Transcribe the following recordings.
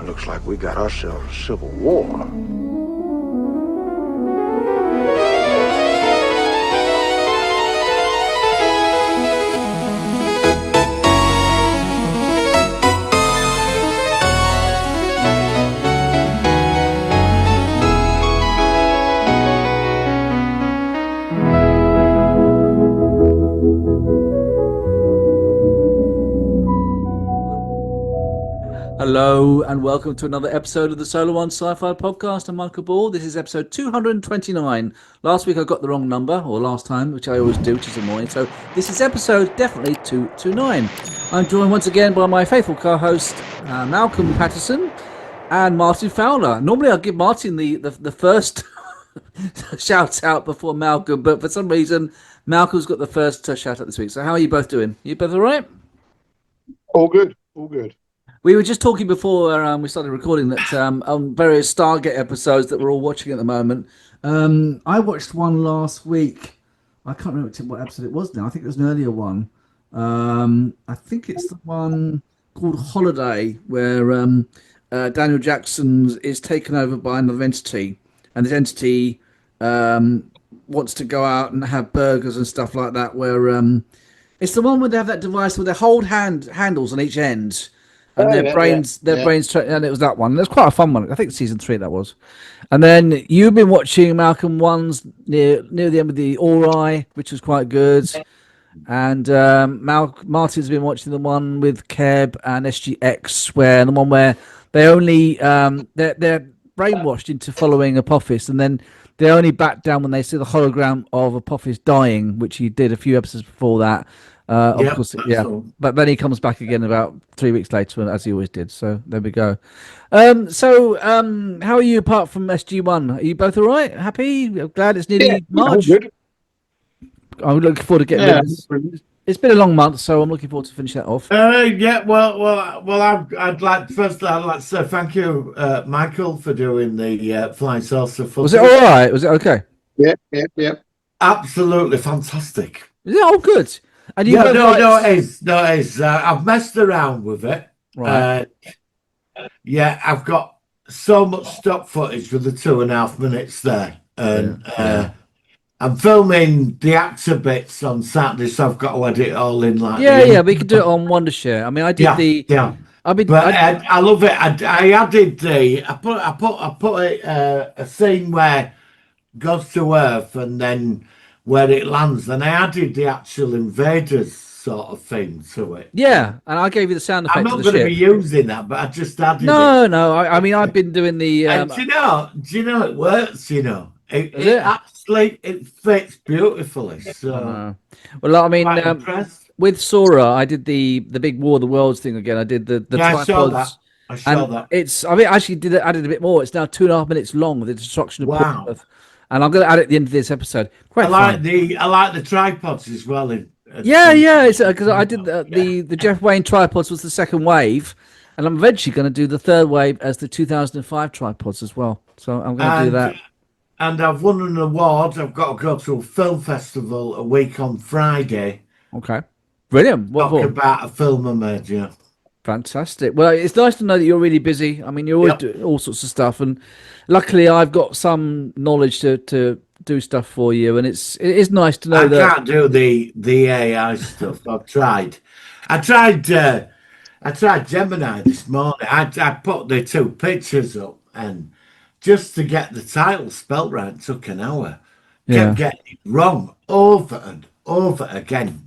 Looks like we got ourselves a civil war. Hello and welcome to another episode of the Solar One Sci-Fi Podcast. I'm Michael Ball. This is episode 229. Last week I got the wrong number, or last time, which I always do, which is annoying. So this is episode definitely 229. I'm joined once again by my faithful co-host Malcolm Patterson and Martin Fowler. Normally I'll give Martin the first shout out before Malcolm, but for some reason Malcolm's got the first shout out this week. So how are you both doing? You both all right? All good, all good. We were just talking before we started recording that on various Stargate episodes that we're all watching at the moment. I watched one last week. I can't remember what episode it was now. I think it was an earlier one. I think it's the one called Holiday, where Daniel Jackson is taken over by another entity, and this entity wants to go out and have burgers and stuff like that. Where it's the one where they have that device where they hold handles on each end. And their brains, and it was that one. It was quite a fun one. I think season 3 that was. And then you've been watching Malcolm ones near the end of the Ori, which was quite good. And Martin's been watching the one with Keb and SGX, where the one where they only they're brainwashed into following Apophis, and then they only back down when they see the hologram of Apophis dying, which he did a few episodes before that. Of course, yeah. But then he comes back again about 3 weeks later, as he always did. So there we go. So how are you apart from SG1? Are you both all right? Happy? Glad it's nearly March. Good. I'm looking forward to getting rid of this. It's been a long month, so I'm looking forward to finish that off. I'd like to say thank you, Michael, for doing the flying saucer footage. Was it all right? Was it okay? Yeah. Absolutely fantastic. Is it all good? And you No, it is. I've messed around with it. Right. I've got so much stock footage with the 2.5 minutes there, and I'm filming the actor bits on Saturday, so I've got to edit it all in. We can do it on Wondershare. I mean, I did I love it. I added I put a scene where it goes to Earth and then where it lands, and I added the actual invaders sort of thing to it. Yeah, and I gave you the sound effect. I'm not going to be using that, but I just added it. No. I mean, I've been doing the. And do you know it works? It fits beautifully. So, well, I mean, with Sora, I did the big War of the Worlds thing again. I did the tripods. I saw that. I actually added a bit more. It's now 2.5 minutes long with the destruction of Portsmouth. And I'm going to add it at the end of this episode. I like the tripods as well. It's because I did the Jeff Wayne tripods was the second wave, and I'm eventually going to do the third wave as the 2005 tripods as well. So I'm going to do that. And I've won an award. I've got to go to a film festival a week on Friday. Okay, brilliant. Talk about a film I made, yeah. Fantastic. Well, it's nice to know that you're really busy. I mean, you're always doing all sorts of stuff, and luckily, I've got some knowledge to do stuff for you, and it is nice to know that I can't do the AI stuff. I tried Gemini this morning. I put the 2 pictures up, and just to get the title spelt right took an hour. Kept getting it wrong over and over again.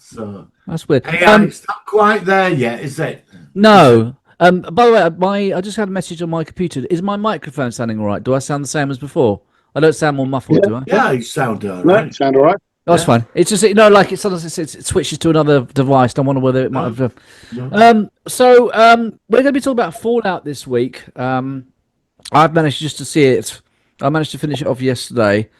So that's weird. It's not quite there yet, is it? No. By the way, I just had a message on my computer. Is my microphone sounding all right? Do I sound the same as before? I don't sound more muffled, do I? Yeah, you sound all right. No, you sound all right. That's fine. It's just like sometimes it switches to another device. I wonder whether it might have. So we're going to be talking about Fallout this week. I've managed just to see it. I managed to finish it off yesterday,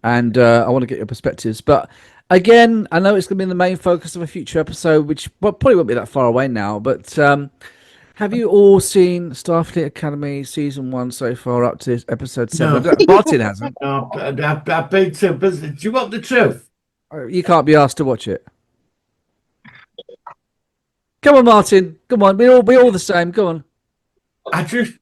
and I want to get your perspectives. But again, I know it's going to be the main focus of a future episode, which probably won't be that far away now. But have you all seen Starfleet Academy season 1 so far up to episode 7? No. Martin hasn't. No, I've been too busy. Do you want the truth? You can't be asked to watch it. Come on, Martin. Come on. We're all the same. Go on. I just,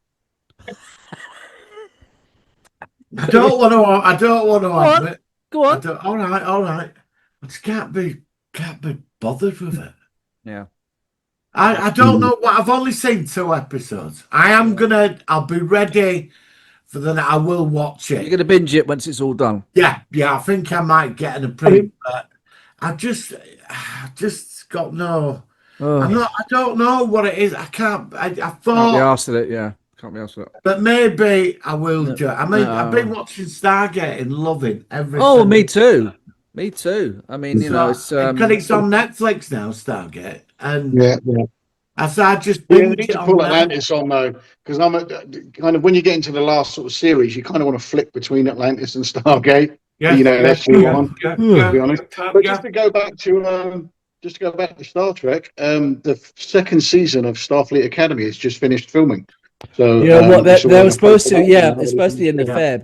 I don't want to. I don't want to Go on, admit. go I on. don't. All right, all right. I just can't be bothered with it. Yeah. I don't know what. I've only seen 2 episodes. I'll be ready for the. I will watch You're it. going to binge it once it's all done. Yeah, yeah. I think I might get a pre. But I just got no. I'm Oh, not. I don't know what it is. I can't. I can't be thought, asked at it. Yeah, can't be asked at it. but maybe I will No, do it. I mean, I've been no. watching Stargate and loving Oh, everything. me too. Me too. I mean, you know, So, it's because it's on Netflix now, Stargate, and Yeah, yeah. I just Yeah, they binged need it to on pull there. Atlantis on though, because I'm kind of when you get into the last sort of series, you kind of want to flick between Atlantis and Stargate. Yes, Let's yes, move yeah, on. yeah, To yeah, be honest, yeah, but yeah. just to go back to Star Trek, the second season of Starfleet Academy has just finished filming. So you know what just they were waiting for supposed to. that Yeah, now. it's supposed to be in the Yeah.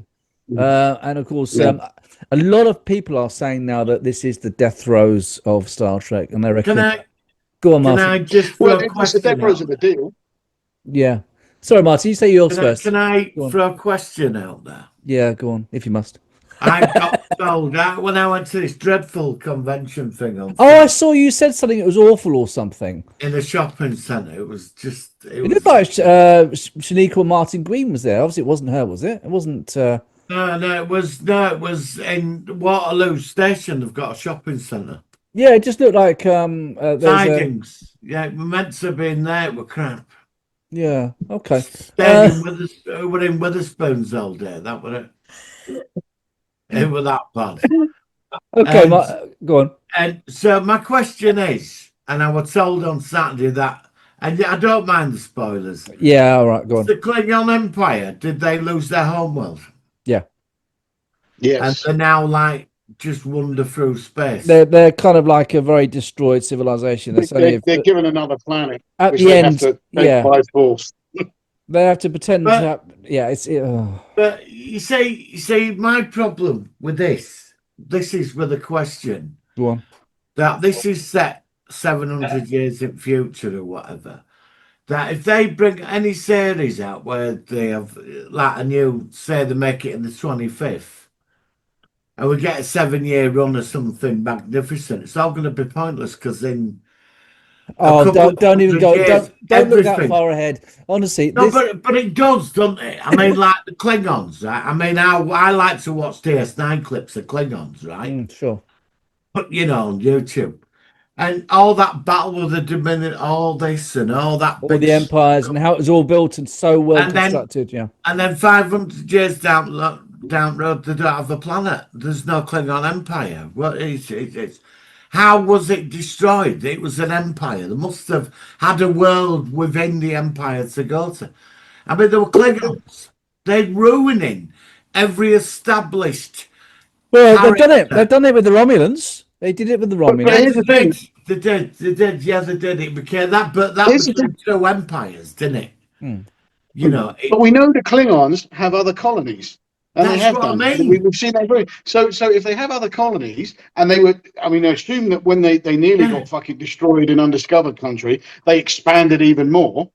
Feb, and of course, Yeah. a lot of people are saying now that this is the death throes of Star Trek, and they Can reckon. I Go on, can Martin. I just Well, throw a it's the death question rows out of the there? deal. Yeah. Sorry, Martin. You say yours Can I first. can I Go on. throw a question out there? Yeah, go on if you must. I got told that when I went to this dreadful convention thing on Oh, I Saturday saw you said something. It was awful or something. in a shopping centre. It It looked was like Shaniqua and Martin Green was there. Obviously, it wasn't her, was it? It wasn't. it was in Waterloo Station. They've got a shopping centre. Yeah, it just looked like there was a. Sidings. Yeah, we're meant to be in there. It were crap. Yeah. Okay. Stayed in we're in Witherspoons all day. That was it. It was that bad. Okay. And Go on. and so my question is, and I was told on Saturday that, and I don't mind the spoilers. Yeah. All right. Go on. The Klingon Empire, did they lose their homeworld? Yeah. And Yes. they're now like just wander through space. They're kind of like a very destroyed civilization. That's only They're given another planet, at which the they have end. to take Yeah. by force. They have to pretend to But have. Yeah. It's. but you see, my problem with this is with a question Go on. that this is set 700 years in future or whatever. That if they bring any series out where they have like a new, say they make it in the 25th, and we get a 7-year run or something magnificent, it's all going to be pointless because in a Oh, couple of don't even hundred go. years, Don't look that everything. far ahead. Honestly, No, this. but it does, doesn't it? I mean, like the Klingons, right? I mean, I like to watch DS9 clips of Klingons, right? Sure. But on YouTube. And all that battle with the Dominion, all this and all that All big the empires and how it was all built and so well and then constructed. Yeah. and then 500 years down road, they don't have a planet. There's no Klingon Empire. What is it's how was it destroyed? It was an empire. They must have had a world within the empire to go to. I mean, there were Klingons. They're ruining every established Well, they've done it. character. They've done it with the Romulans. They did it with the But Romulans. here's the thing. They did. Yeah, they did. It became that, but that Here's the became two empires, didn't it? But we know the Klingons have other colonies, and they That's have what I done. mean. We've seen that. So if they have other colonies, and they were, I mean, I assume that when they nearly got fucking destroyed in undiscovered country, they expanded even more,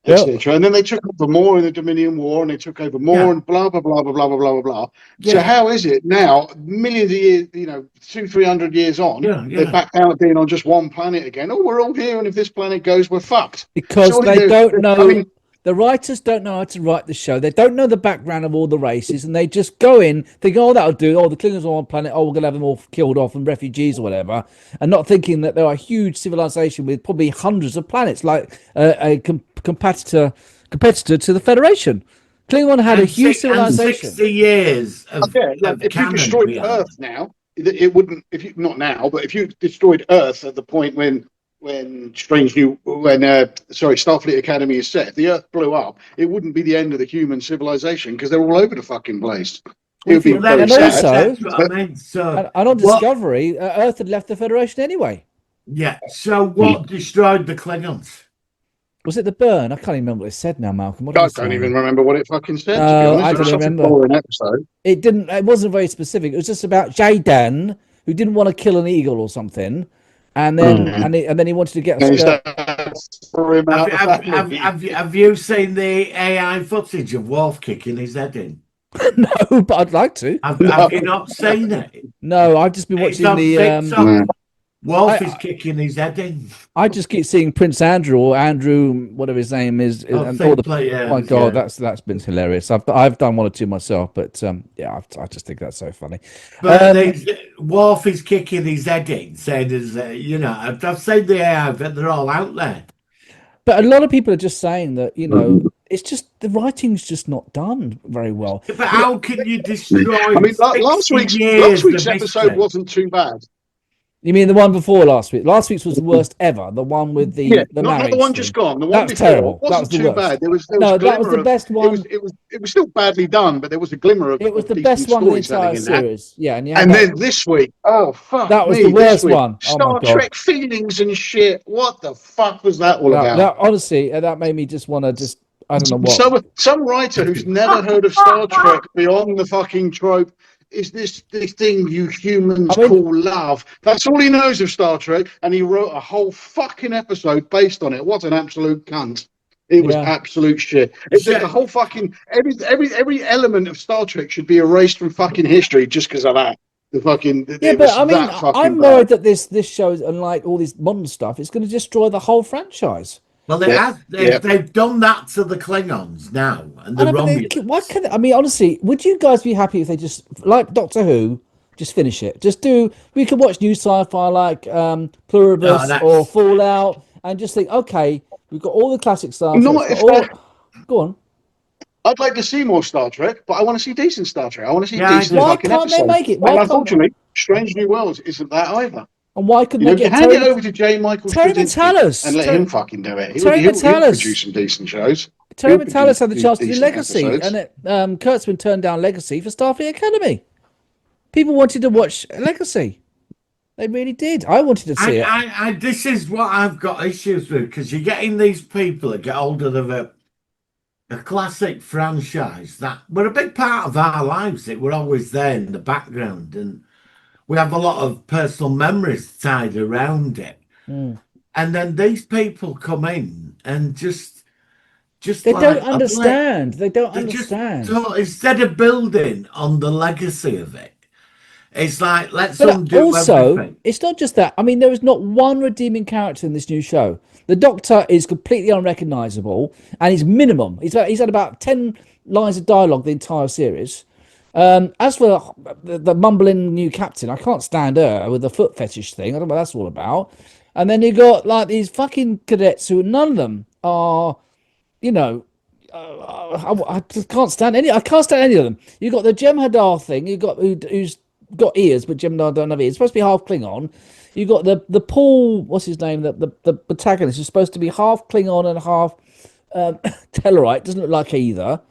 Yep. etc. And then they took over more in the Dominion War, and they took over more, and blah blah blah blah blah blah blah blah. So Yeah. how is it now, millions of years, 200-300 years on, they're back down to being on just one planet again? Oh, we're all here, and if this planet goes, we're fucked. Because Surely they don't know. I mean, the writers don't know how to write the show. They don't know the background of all the races, and they just go in, think, "Oh, that'll do. Oh, the Klingons are on one planet. Oh, we're gonna have them all killed off and refugees or whatever," and not thinking that they're a huge civilization with probably hundreds of planets, like a competitor to the Federation. Klingon had a huge civilization. 60 years of, of if you canon destroyed behind. Earth now, it wouldn't. If you not now, but if you destroyed Earth at the point when Starfleet Academy is set, if the Earth blew up, it wouldn't be the end of the human civilization because they're all over the fucking place. It would be And very sad. also, That's what I mean. So and on Discovery, Earth had left the Federation anyway. yeah. So what destroyed the Klingons? Was it the burn? I can't even remember what it said now, Malcolm. What did I it don't say? even remember what it fucking said. No, to be honest, I it was don't such a remember. boring episode. It didn't. It wasn't very specific. It was just about Jaden, who didn't want to kill an eagle or something, and then and then he wanted to get And his a dad threw him out the family. Have you seen the AI footage of Wolf kicking his head in? no, but I'd like to. Have you not seen it? No, I've just been It's watching on the. TikTok. No. Wolf is kicking his head in. I just keep seeing Prince Andrew or Andrew, whatever his name is, and all the. My God, that's been hilarious. I've done one or two myself, but yeah, I just think that's so funny. But Wolf is kicking his head in, saying, you know, I've seen the AI, but they're all out there. But a lot of people are just saying that, it's just the writing's just not done very well. Yeah, but how can you destroy? I mean, last week's episode wasn't too bad. You mean the one before last week? Last week's was the worst ever. The one with the not the one just gone. The one That's before terrible. wasn't That was too bad. There was no, that was the best one. It was still badly done, but there was a glimmer of. It was the decent best one in the storytelling entire in that. series. Yeah, and then this week, oh fuck, that was me, the worst this week, one. Oh my Star God. Trek feelings and shit. What the fuck was that all about? That honestly, that made me just want to I don't know what. Some writer who's never heard of Star Trek beyond the fucking trope. Is this thing you humans call love? That's all he knows of Star Trek, and he wrote a whole fucking episode based on it. What an absolute cunt! It was absolute shit. The whole fucking every element of Star Trek should be erased from fucking history just because of that. I'm worried that this show, unlike all this modern stuff, it's going to destroy the whole franchise. Well, they've done that to the Klingons now, and the Romulans. I mean, honestly, would you guys be happy if they just, like Doctor Who, just finish it? We could watch new sci-fi like Pluribus or Fallout, and just think, okay, we've got all the classic stuff. Go on. I'd like to see more Star Trek, but I want to see decent Star Trek. I want to see decent fucking episodes. Why can't they make it? Unfortunately, Strange New Worlds isn't that either. And why couldn't they hand it over to J. Michael Straczynski and let him fucking do it? He'll produce some decent shows. Terry Matalas had the chance to do Legacy, episodes. And Kurtzman turned down Legacy for Starfleet Academy. People wanted to watch Legacy. They really did. I wanted to see it. This is what I've got issues with, because you're getting these people that get hold of a classic franchise that were a big part of our lives. It were always there in the background, and we have a lot of personal memories tied around it. And then these people come in and just they don't understand. They don't understand. Instead of building on the legacy of it, it's like, let's undo everything. It's not just that. I mean, there is not one redeeming character in this new show. The Doctor is completely unrecognizable, and he's minimum. He's had about 10 lines of dialogue the entire series. As for the mumbling new captain, I can't stand her with the foot fetish thing. I don't know what that's all about. And then you got like these fucking cadets who none of them are, I just can't stand any. I can't stand any of them. You got the Jem'Hadar thing. You got who's got ears, but Jem'Hadar don't have ears. It's supposed to be half Klingon. You got the Paul. What's his name? The protagonist is supposed to be half Klingon and half Tellarite. Doesn't look like either.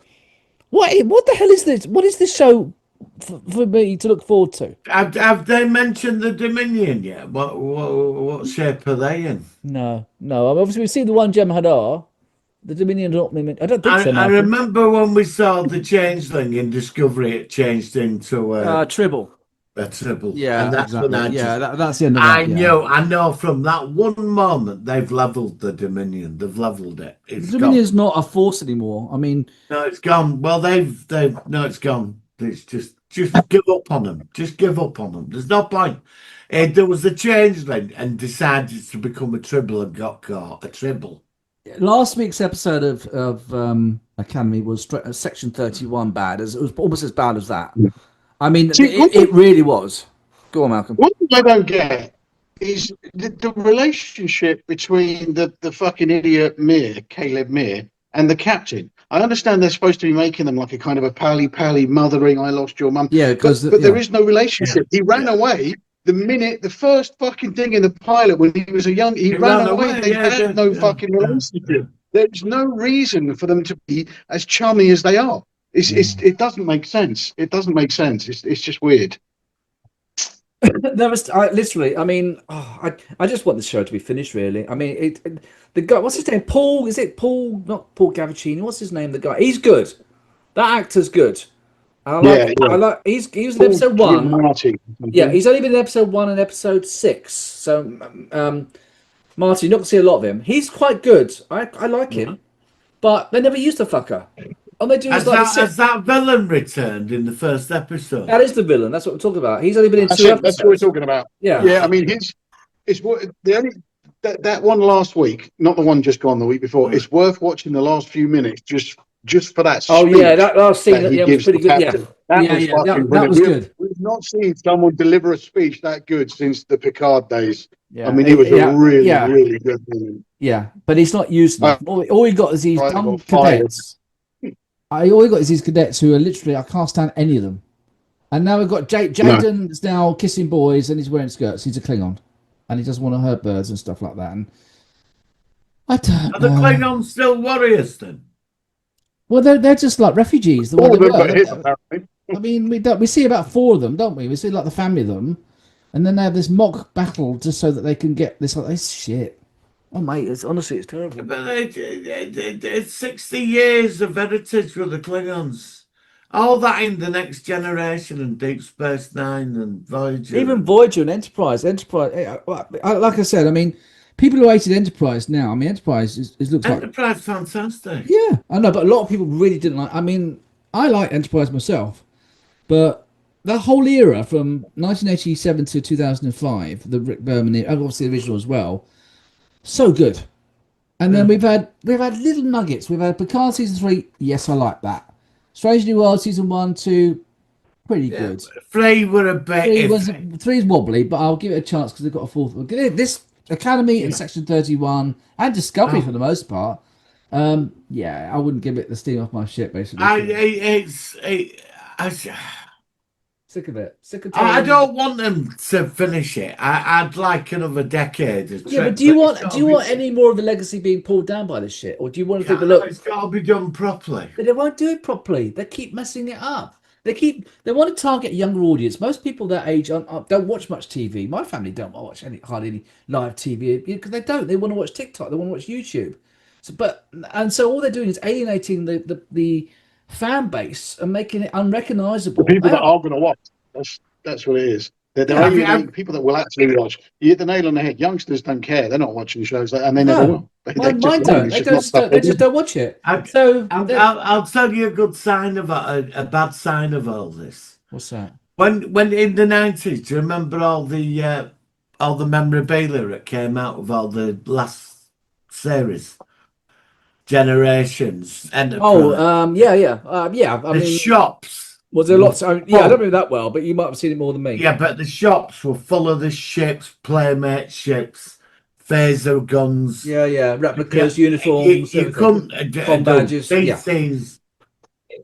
What the hell is this? What is this show for me to look forward to? Have they mentioned the Dominion yet? What shape are they in? No. Obviously, we've seen the one Jem'Hadar. The Dominion don't. I don't think so. I remember when we saw the Changeling in Discovery, it changed into Tribble. A Tribble. Yeah, and that's exactly. when that's the end of that. I know from that one moment they've leveled the Dominion. They've leveled it. The Dominion's not a force anymore. I mean, no, it's gone. Well, it's gone. It's just give up on them. Just give up on them. There's no point. There was a Changeling and decided to become a Tribble and got caught. A Tribble. Last week's episode of Academy was Section 31 bad. It was almost as bad as that. I mean, it really was. Go on, Malcolm. What I don't get is the relationship between the fucking idiot Caleb Meir, and the captain. I understand they're supposed to be making them like a kind of a pally mothering, I lost your mum. Yeah, but there is no relationship. Yeah. He ran away the first fucking thing in the pilot when he was he ran away. They had no fucking relationship. There's no reason for them to be as chummy as they are. It doesn't make sense. It doesn't make sense. It's just weird. There was literally. I mean, I just want the show to be finished. Really. I mean, the guy. What's his name? Paul. Is it Paul? Not Paul Gavicini. What's his name? The guy. He's good. That actor's good. I like. He was in episode one. Marty. Yeah, he's only been in episode 1 and episode 6. So, Marty, you're not gonna see a lot of him. He's quite good. I like him, but they never used the fucker. All they do is Has that villain returned in the first episode? that is the villain. That's what we're talking about. He's only been in That's 2 it. episodes. That's what we're talking about. Yeah. Yeah, I mean, it's what the only that one last week, not the one just gone the week before. It's worth watching the last few minutes just for that. Oh speech yeah, that last scene that he was gives pretty the good. Yeah, captain. That was fucking that brilliant. was good. We've not seen someone deliver a speech that good since the Picard days. Yeah, I mean, it was a really good moment. Yeah, but he's not used enough. All he got is these Right, dumb got fired. cadets. All he got is these cadets who are literally, I can't stand any of them. And now we've got Jaden is now kissing boys and he's wearing skirts. He's a Klingon, and he doesn't want to hurt birds and stuff like that. And I don't Are the Klingons still warriors then? Well, they're just like refugees. The way All of they them were. got hit, apparently. I mean, we see about 4 of them, don't we? We see like the family of them, and then they have this mock battle just so that they can get this. Like, this shit. Oh mate, it's terrible. But it's 60 years of heritage with the Klingons. All that in the Next Generation and Deep Space Nine and Voyager. Even Voyager and Enterprise. Like I said, I mean, people who hated Enterprise now. I mean, Enterprise looks like Enterprise fantastic. Yeah, I know, but a lot of people really didn't like. I mean, I like Enterprise myself, but that whole era from 1987 to 2005, the Rick Berman, obviously the original as well, so good. And then we've had little nuggets. We've had Picard season 3. Yes, I like that. Strange New World season 1, 2, pretty good. 3 were a bit. 3 is wobbly, but I'll give it a chance because they've got a 4th. This Academy and Section 31 and Discovery for the most part. Yeah, I wouldn't give it the steam off my shit. Basically, sick of it. Sick of. I don't want them to finish it. I'd like another decade. But do you want any more of the legacy being pulled down by this shit, or do you want to think, look, it's got to be done properly? But they won't do it properly. They keep messing it up. They want to target a younger audience. Most people that age don't watch much TV. My family don't watch hardly any live TV because they don't. They want to watch TikTok. They want to watch YouTube. So all they're doing is alienating the fan base and making it unrecognizable. The people that are going to watch. That's what it is. They're alienating people that will actually watch. You hit the nail on the head. Youngsters don't care. They're not watching shows, and they never will. Mine don't. They just don't watch it. I'll tell you a good sign of a bad sign of all this. What's that? When in the 90s, do you remember all the memorabilia that came out of all the last series? Generations. Enterprise. The shops. Was there lots? I don't know that well, but you might have seen it more than me. Yeah, but the shops were full of the ships, playmate ships, phaser guns. Yeah, replicas, uniforms, you couldn't badges. Things.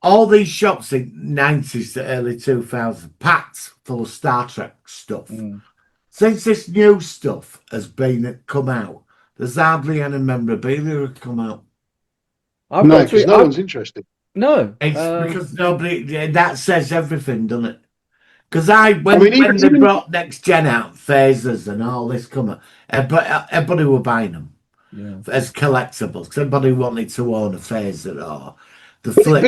All these shops in 90s to early 2000s, packed full of Star Trek stuff. Since this new stuff has come out, there's hardly any memorabilia have come out. No one's interested. No, it's because nobody. That says everything, doesn't it? Because when they brought Next Gen out, phasers and all this coming, everybody were buying them as collectibles. Because everybody wanted to own a phaser or the flip.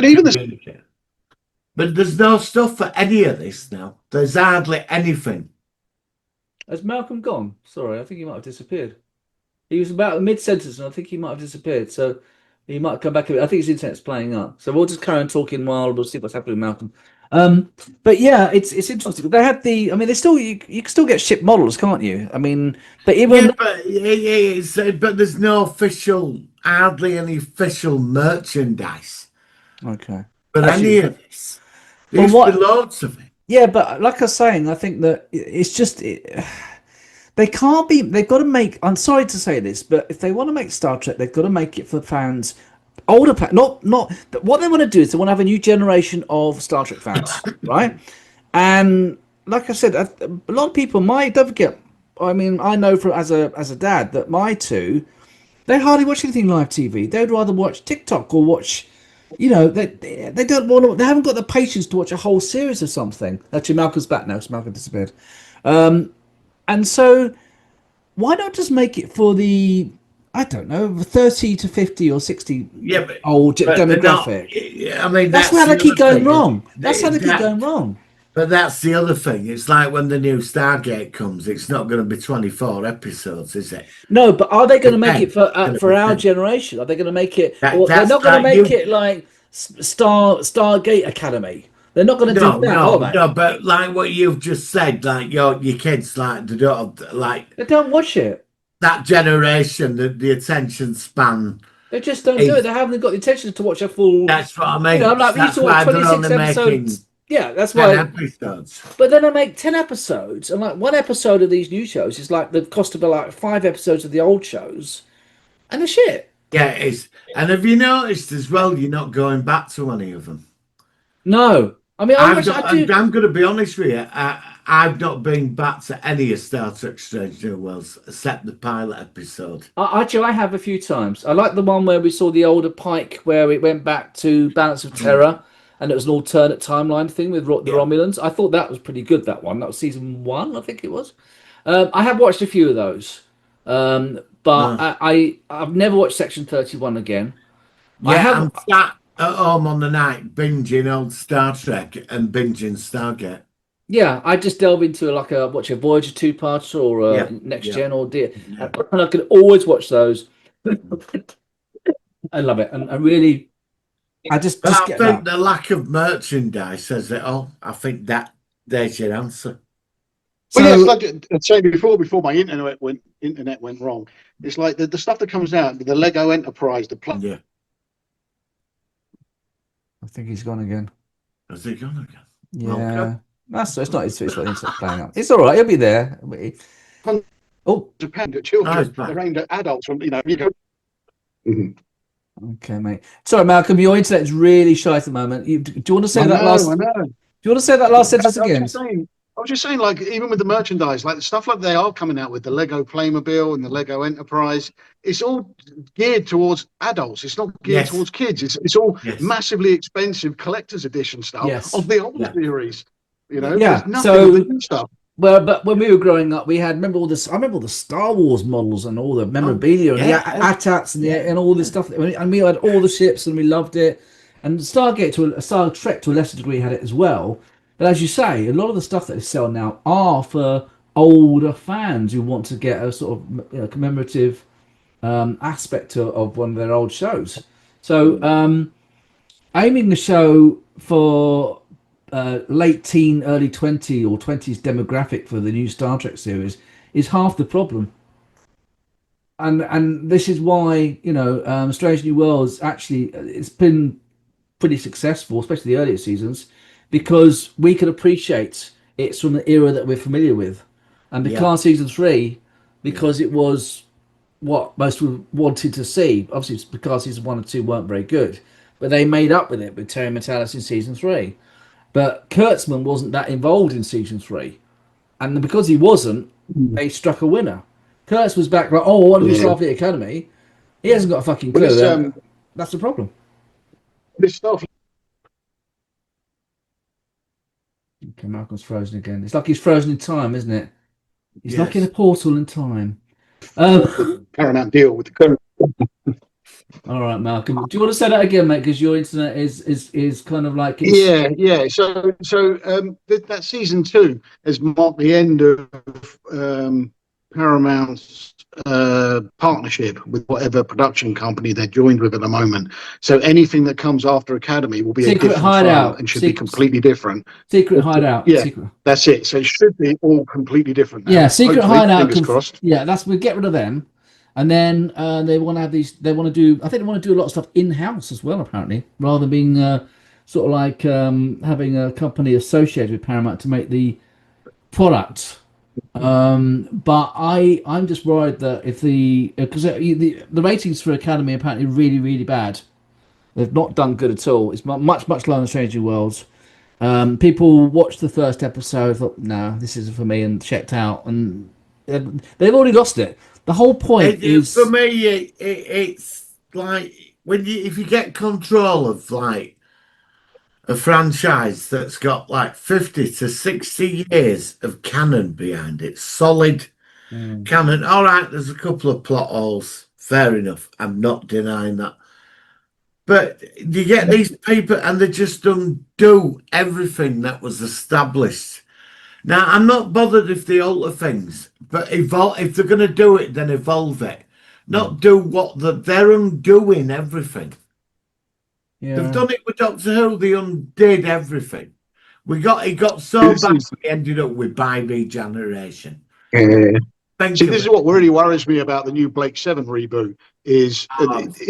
But there's no stuff for any of this now. There's hardly anything. Has Malcolm gone? Sorry, I think he might have disappeared. He was about mid-sentence, and I think he might have disappeared. So. He might come back a bit. I think his internet's playing up. So we'll just carry on talking while we'll see what's happening with Malcolm. But yeah, it's interesting. They had you can still get ship models, can't you? I mean, but even but there's no hardly any official merchandise. Okay. But any of this. There's loads of it. Yeah, but like I was saying, I think that it's just they can't be. They've got to make. I'm sorry to say this, but if they want to make Star Trek, they've got to make it for fans, older fans. Not. But what they want to do is they want to have a new generation of Star Trek fans, right? And like I said, a lot of people don't forget. I mean, I know as a dad that my two, they hardly watch anything live TV. They'd rather watch TikTok or watch. They don't want to. They haven't got the patience to watch a whole series of something. Actually, Malcolm's back now. So Malcolm disappeared. And so, why not just make it for the I don't know, 30 to 50 or 60 Yeah, old but they're not. demographic. I mean, That's that's how they the keep other going thing. wrong. That's how they keep going wrong. But that's the other thing. It's like when the new Stargate comes, it's not going to be 24 episodes, is it? No, but are they going to make Again, it it's going to for be our 10. generation? Are they going to make it? Or they're That's not going to like make you. it like Stargate Academy. They're not going to do No, that, are no, they? no. But like what you've just said, like your kids, like they don't like They don't watch it. that generation. The attention span They just don't do it. is. They haven't got the attention to watch a full. That's what I You know, mean. like we used That's to watch why they're only 26 making episodes. Yeah, that's 10 why. episodes. But then they make 10 episodes, and like one episode of these new shows is like the cost of like 5 episodes of the old shows, and the shit. Yeah, it's. And have you noticed as well? You're not going back to any of them. No, I mean, I've I not. do. I'm going to be honest with you. I've not been back to any of Star Trek: Strange New Worlds except the pilot episode. Actually, I have a few times. I like the one where we saw the older Pike, where it went back to Balance of Terror, and it was an alternate timeline thing with the Yeah. Romulans. I thought that was pretty good. That one, that was season 1, I think it was. I have watched a few of those, but No. I've never watched Section 31 again. I Yeah, have. I'm sat at home on the night binging old Star Trek and binging Stargate. Yeah, I just delve into like watch a Voyager 2-part or Yeah, Next yeah, Gen or D, yeah. and I can always watch those. I love it, and I really, I just But I get think that. the lack of merchandise says it all. I think that there's your answer. Well, yes, So like I'd say before my internet went wrong. It's like the stuff that comes out, the Lego Enterprise, the Yeah. I think he's gone again. Has it gone again? Yeah, Okay. that's it's not. It's what internet playing out. It's all right. He'll be there. Oh, Japan Oh, children. it's back. They're aimed at adults. From you go. okay, mate. Sorry, Malcolm. Your internet's really shy at the moment. Do you want to say I that know, last? I know. Do you want to say that last sentence again? I was just saying, like even with the merchandise, like the stuff like they are coming out with the Lego Playmobil and the Lego Enterprise, it's all geared towards adults. It's not geared Yes. towards kids. It's all Yes. massively expensive collector's edition stuff Yes. of the old Yeah. series. You know, Yeah, there's nothing so- of the new stuff. Well, but when we were growing up, we had remember all this. I remember all the Star Wars models and all the memorabilia and yeah. the AT-ATs and all this stuff. And we had all the ships and we loved it. And Stargate Star Trek to a lesser degree had it as well. But as you say, a lot of the stuff that they sell now are for older fans who want to get a sort of commemorative aspect of one of their old shows. So aiming the show for late teen, early 20 or 20s demographic for the new Star Trek series is half the problem. And this is why Strange New Worlds actually it's been pretty successful, especially the earlier seasons, because we can appreciate it's from the era that we're familiar with, and because season 3, because it was what most wanted to see. Obviously, it's because season 1 and 2 weren't very good, but they made up with it with Terry Metalis in season 3. But Kurtzman wasn't that involved in season 3, and because he wasn't, they struck a winner. Kurtz was back like, oh, I want to do Starfleet Academy. He hasn't got a fucking clue. Well, that's the problem. This stuff. Okay, Malcolm's frozen again. It's like he's frozen in time, isn't it? He's Yes. like in a portal in time. Paramount deal with the current. All right, Malcolm. Do you want to say that again, mate? Because your internet is kind of like Yeah. So that season 2 has marked the end of Paramount's partnership with whatever production company they're joined with at the moment. So anything that comes after Academy will be Secret a different Hideout. file and should be completely different. Secret Hideout. Yeah. Secret. That's it. So it should be all completely different. Now. Yeah, Secret Hopefully, Hideout. Fingers crossed. Yeah, we get rid of them, and then they want to have these. They want to do. I think they want to do a lot of stuff in house as well, apparently, rather than being sort of like having a company associated with Paramount to make the product. But I'm just worried that if because the ratings for Academy are apparently really, really bad. They've not done good at all. It's much lower than Strange New Worlds. People watched the first episode, thought, no, this isn't for me, and checked out, and they've already lost it. The whole point is for me. It's like if you get control of like a franchise that's got like 50 to 60 years of canon behind it, solid canon. All right, there's a couple of plot holes, Fair enough. I'm not denying that. But you get these people and they just undo everything that was established. Now, I'm not bothered if they alter things, but evolve. If they're going to do it, then evolve it. Not do what they're undoing everything. Yeah. They've done it with Doctor Who. They undid everything. It got so bad. We ended up with Baby Generation. Yeah. Think See, of this is it. what really worries me about the new Blake 7 reboot is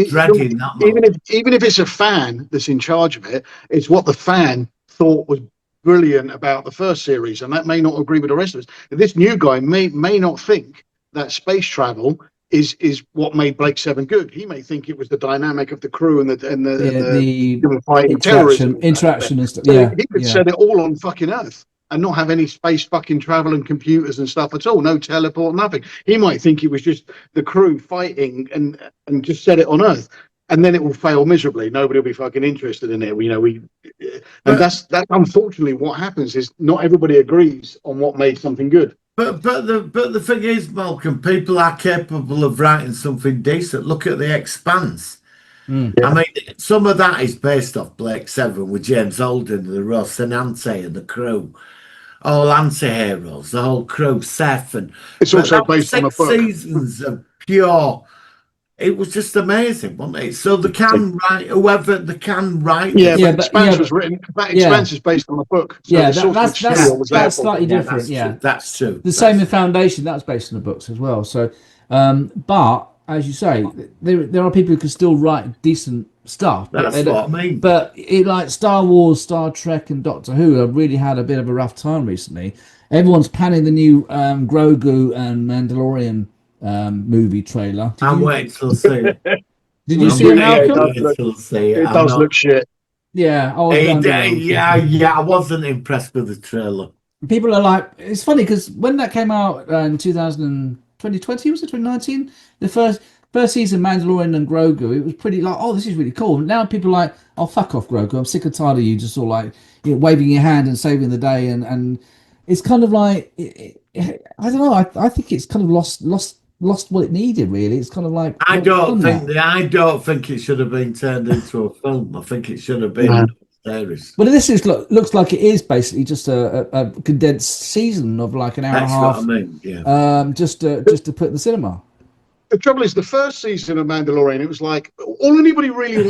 Dreading that much. even if it's a fan that's in charge of it, it's what the fan thought was brilliant about the first series, and that may not agree with the rest of us. This new guy may not think that space travel is what made Blake 7 good. He may think it was the dynamic of the crew and the fighting terrorism interaction and stuff. So Yeah, he could set it all on fucking Earth and not have any space fucking travel and computers and stuff at all. No teleport, nothing. He might think it was just the crew fighting and just set it on Earth. And then it will fail miserably. Nobody will be fucking interested in it. And that's unfortunately what happens is not everybody agrees on what made something good. But the thing is, Malcolm, people are capable of writing something decent. Look at The Expanse. I mean, some of that is based off Blake 7 with James Holden, the Ross and Ante and the crew. All anti-heroes, the whole crew, Seth. It's also based on a book. 6 seasons of pure... It was just amazing, wasn't it? So they can write, whoever they can write. Yeah, but Expanse was written. That Expanse is based on a book. So that's slightly different. That's true. The same in Foundation. That was based on the books as well. So, but as you say, there are people who can still write decent stuff. That's what I mean. But like Star Wars, Star Trek, and Doctor Who have really had a bit of a rough time recently. Everyone's panning the new Grogu and Mandalorian movie trailer. I'm waiting till see it. Did you see it, Malcolm? It does look shit. Yeah, I wasn't impressed with the trailer. People are like, it's funny because when that came out in 2020, was it 2019? The first season, Mandalorian and Grogu, it was pretty like, oh, this is really cool. Now people are like, oh, fuck off, Grogu. I'm sick and tired of you just sort of like waving your hand and saving the day, and it's kind of like, I don't know. I think it's kind of lost what it needed. Really, it's kind of like I don't think it should have been turned into a film. I think it should have been a series. But this looks like it is basically just a condensed season of like an hour and a half. That's what I mean. Just to put in the cinema. The trouble is, the first season of Mandalorian, it was like all anybody really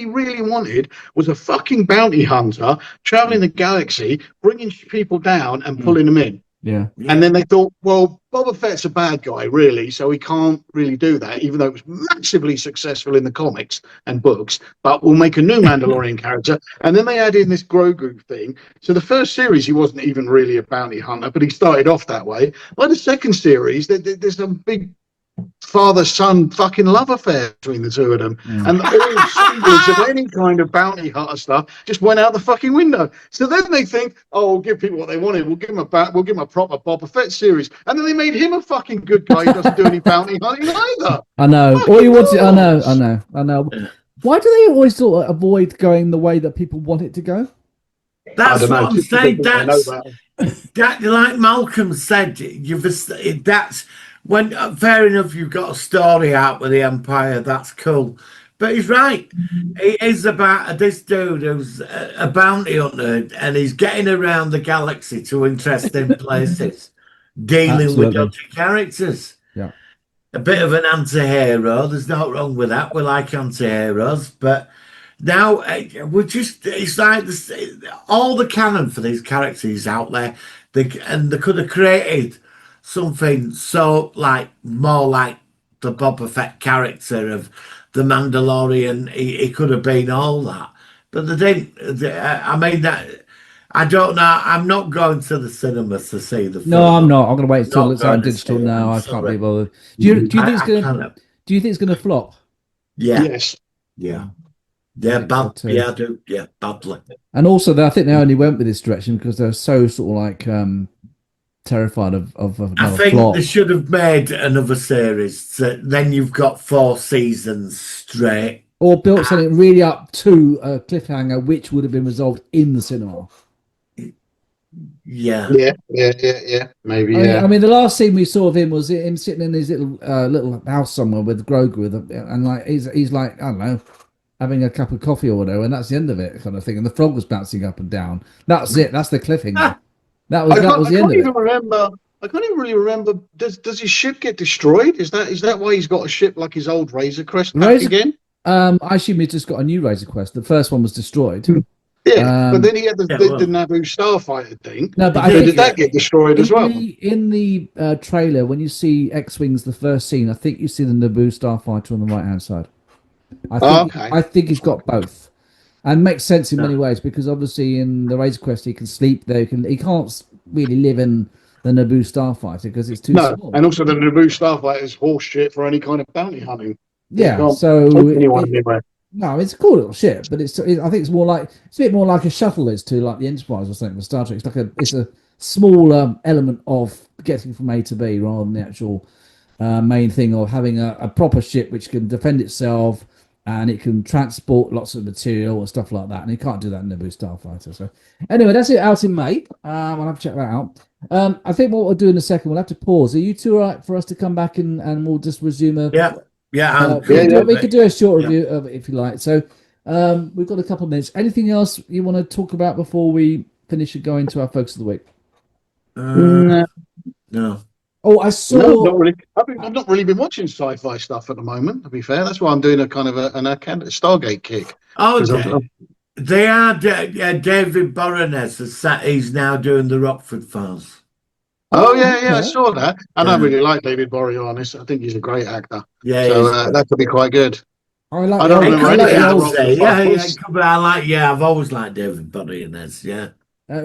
wanted was a fucking bounty hunter traveling the galaxy, bringing people down and pulling them in. Yeah. And then they thought, well, Boba Fett's a bad guy, really, so he can't really do that, even though it was massively successful in the comics and books. But we'll make a new Mandalorian character. And then they add in this Grogu thing. So the first series, he wasn't even really a bounty hunter, but he started off that way. By the second series, there's a big father-son fucking love affair between the two of them, and all semblance of any kind of bounty hunter stuff just went out the fucking window. So then they think, oh, we'll give people what they wanted. We'll give them a proper Boba Fett series, and then they made him a fucking good guy who doesn't do any bounty hunting either. I know. All you want to, I know. Why do they always sort of avoid going the way that people want it to go? That's what I'm saying. That, like Malcolm said, that's. When fair enough, you've got a story out with the Empire. That's cool, but he's right. It is about this dude who's a bounty hunter, and he's getting around the galaxy to interesting places, dealing with dodgy characters. Yeah, a bit of an anti-hero. There's nothing wrong with that. We like anti-heroes, but now it's like this, all the canon for these characters out there. They could have created something so more like the Boba Fett character of the Mandalorian. He could have been all that, but they didn't. I mean, that I don't know. I'm not going to the cinema to see the film. No, I'm not. I'm going to wait until it's on digital now. I can't be bothered. Do you think it's going? Do you think it's going to flop? Yeah. Yes. Yeah. Yeah. Bad. Yeah. I do. Yeah. Badly. And also, I think they only went with this direction because they're so sort of like. Terrified of another I think flop. They should have made another series. So then you've got 4 seasons straight, or built something really up to a cliffhanger, which would have been resolved in the cinema. Yeah. Maybe, I mean, the last scene we saw of him was him sitting in his little house somewhere with Grogu, and like he's like, I don't know, having a cup of coffee or whatever, and that's the end of it, kind of thing. And the frog was bouncing up and down. That's it. That's the cliffhanger. That was I the end can't of even it. remember. I can't even really remember. Does his ship get destroyed? Is that why he's got a ship like his old Razor Crest back Razor, again? I assume he just got a new Razor Quest. The first one was destroyed. Yeah, but then he had Yeah, the Naboo Starfighter thing. No, but He I So did, think did that get destroyed as well? in the trailer when you see X-wings, the first scene, I think you see the Naboo starfighter on the right hand side. Oh, okay. I think he's got both, and makes sense in Yeah. many ways because obviously in the Razor Quest he can sleep there. He can't really live in the Naboo starfighter because it's too No, small. and also the Naboo Starfighter is horse shit for any kind of bounty hunting. You Yeah, can't take so anyone anywhere. no, it's a cool little ship, but I think it's a bit more like a shuttle is to like the Enterprise or something with Star Trek. It's a smaller element of getting from A to B rather than the actual main thing of having a proper ship which can defend itself and it can transport lots of material and stuff like that. And you can't do that in Naboo Starfighter. So anyway, that's it out in May. I'll have to check that out. I think what we'll do in a second, we'll have to pause. Are you two all right for us to come back and we'll just resume a I'm we could do a short review of it if you like. So we've got a couple of minutes. Anything else you want to talk about before we finish and go into our focus of the week? No. Oh, I No, saw. not really. I've not really been watching sci-fi stuff at the moment. To be fair, that's why I'm doing a kind of an Stargate kick. Okay. They are David Boreanaz. He's now doing the Rockford Files. Yeah, I okay. saw that. I don't Yeah. really like David Boreanaz. I think he's a great actor. Yeah, So he's that could be quite good. I like I the don't old. remember I like anything the of the old. Rockford Files. I've always liked David Boreanaz. Yeah.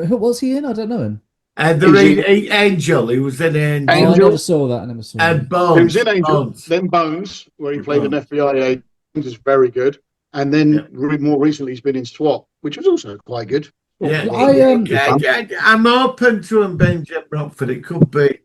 Who was he in? I don't know him. He's in Angel. He was in Angel. Oh, I never Angel. saw that. I never saw And that. He was Bones. in Angel, Bones. then Bones, where he played an Bones. FBI agent, which is very good. And then more recently, he's been in SWAT, which was also quite good. Yeah, I'm open to him being Jim Rockford. It could be.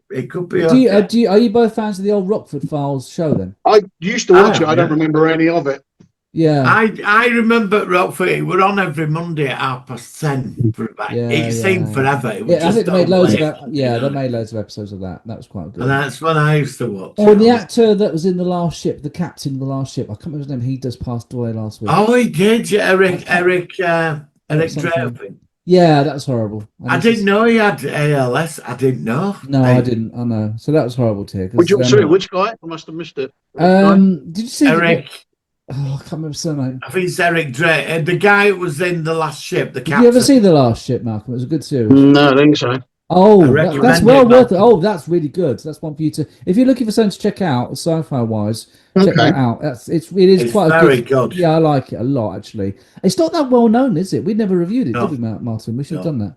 Are you both fans of the old Rockford Files show then? I used to watch it. I don't remember any of it. Yeah. I remember Rockford. It were on every Monday at 10:30 for about. It seemed forever. It was I think just they made loads late, of they made loads of episodes of that. That was quite good. and that's when I used to watch. Oh, and the actor that was in the last ship, the captain of the last ship, I can't remember his name. He just passed away last week. Oh, he did. Yeah, Eric Draven. Yeah, that's horrible. I didn't know he had ALS. I didn't know. No, I didn't. I know. So that was horrible to hear. Which guy? I must have missed it. Did you see Eric? I can't remember his surname. I think it's Eric Draven. The guy who was in the last ship. The captain. Did you ever see the last ship, Malcolm? It was a good series. No, I think so. Oh, that's well worth it. Oh, that's really good. That's one for you to. If you're looking for something to check out, sci-fi wise, check that out. It's quite very good. Yeah, I like it a lot actually. It's not that well known, is it? We never reviewed it, did we, Martin? We should have done that.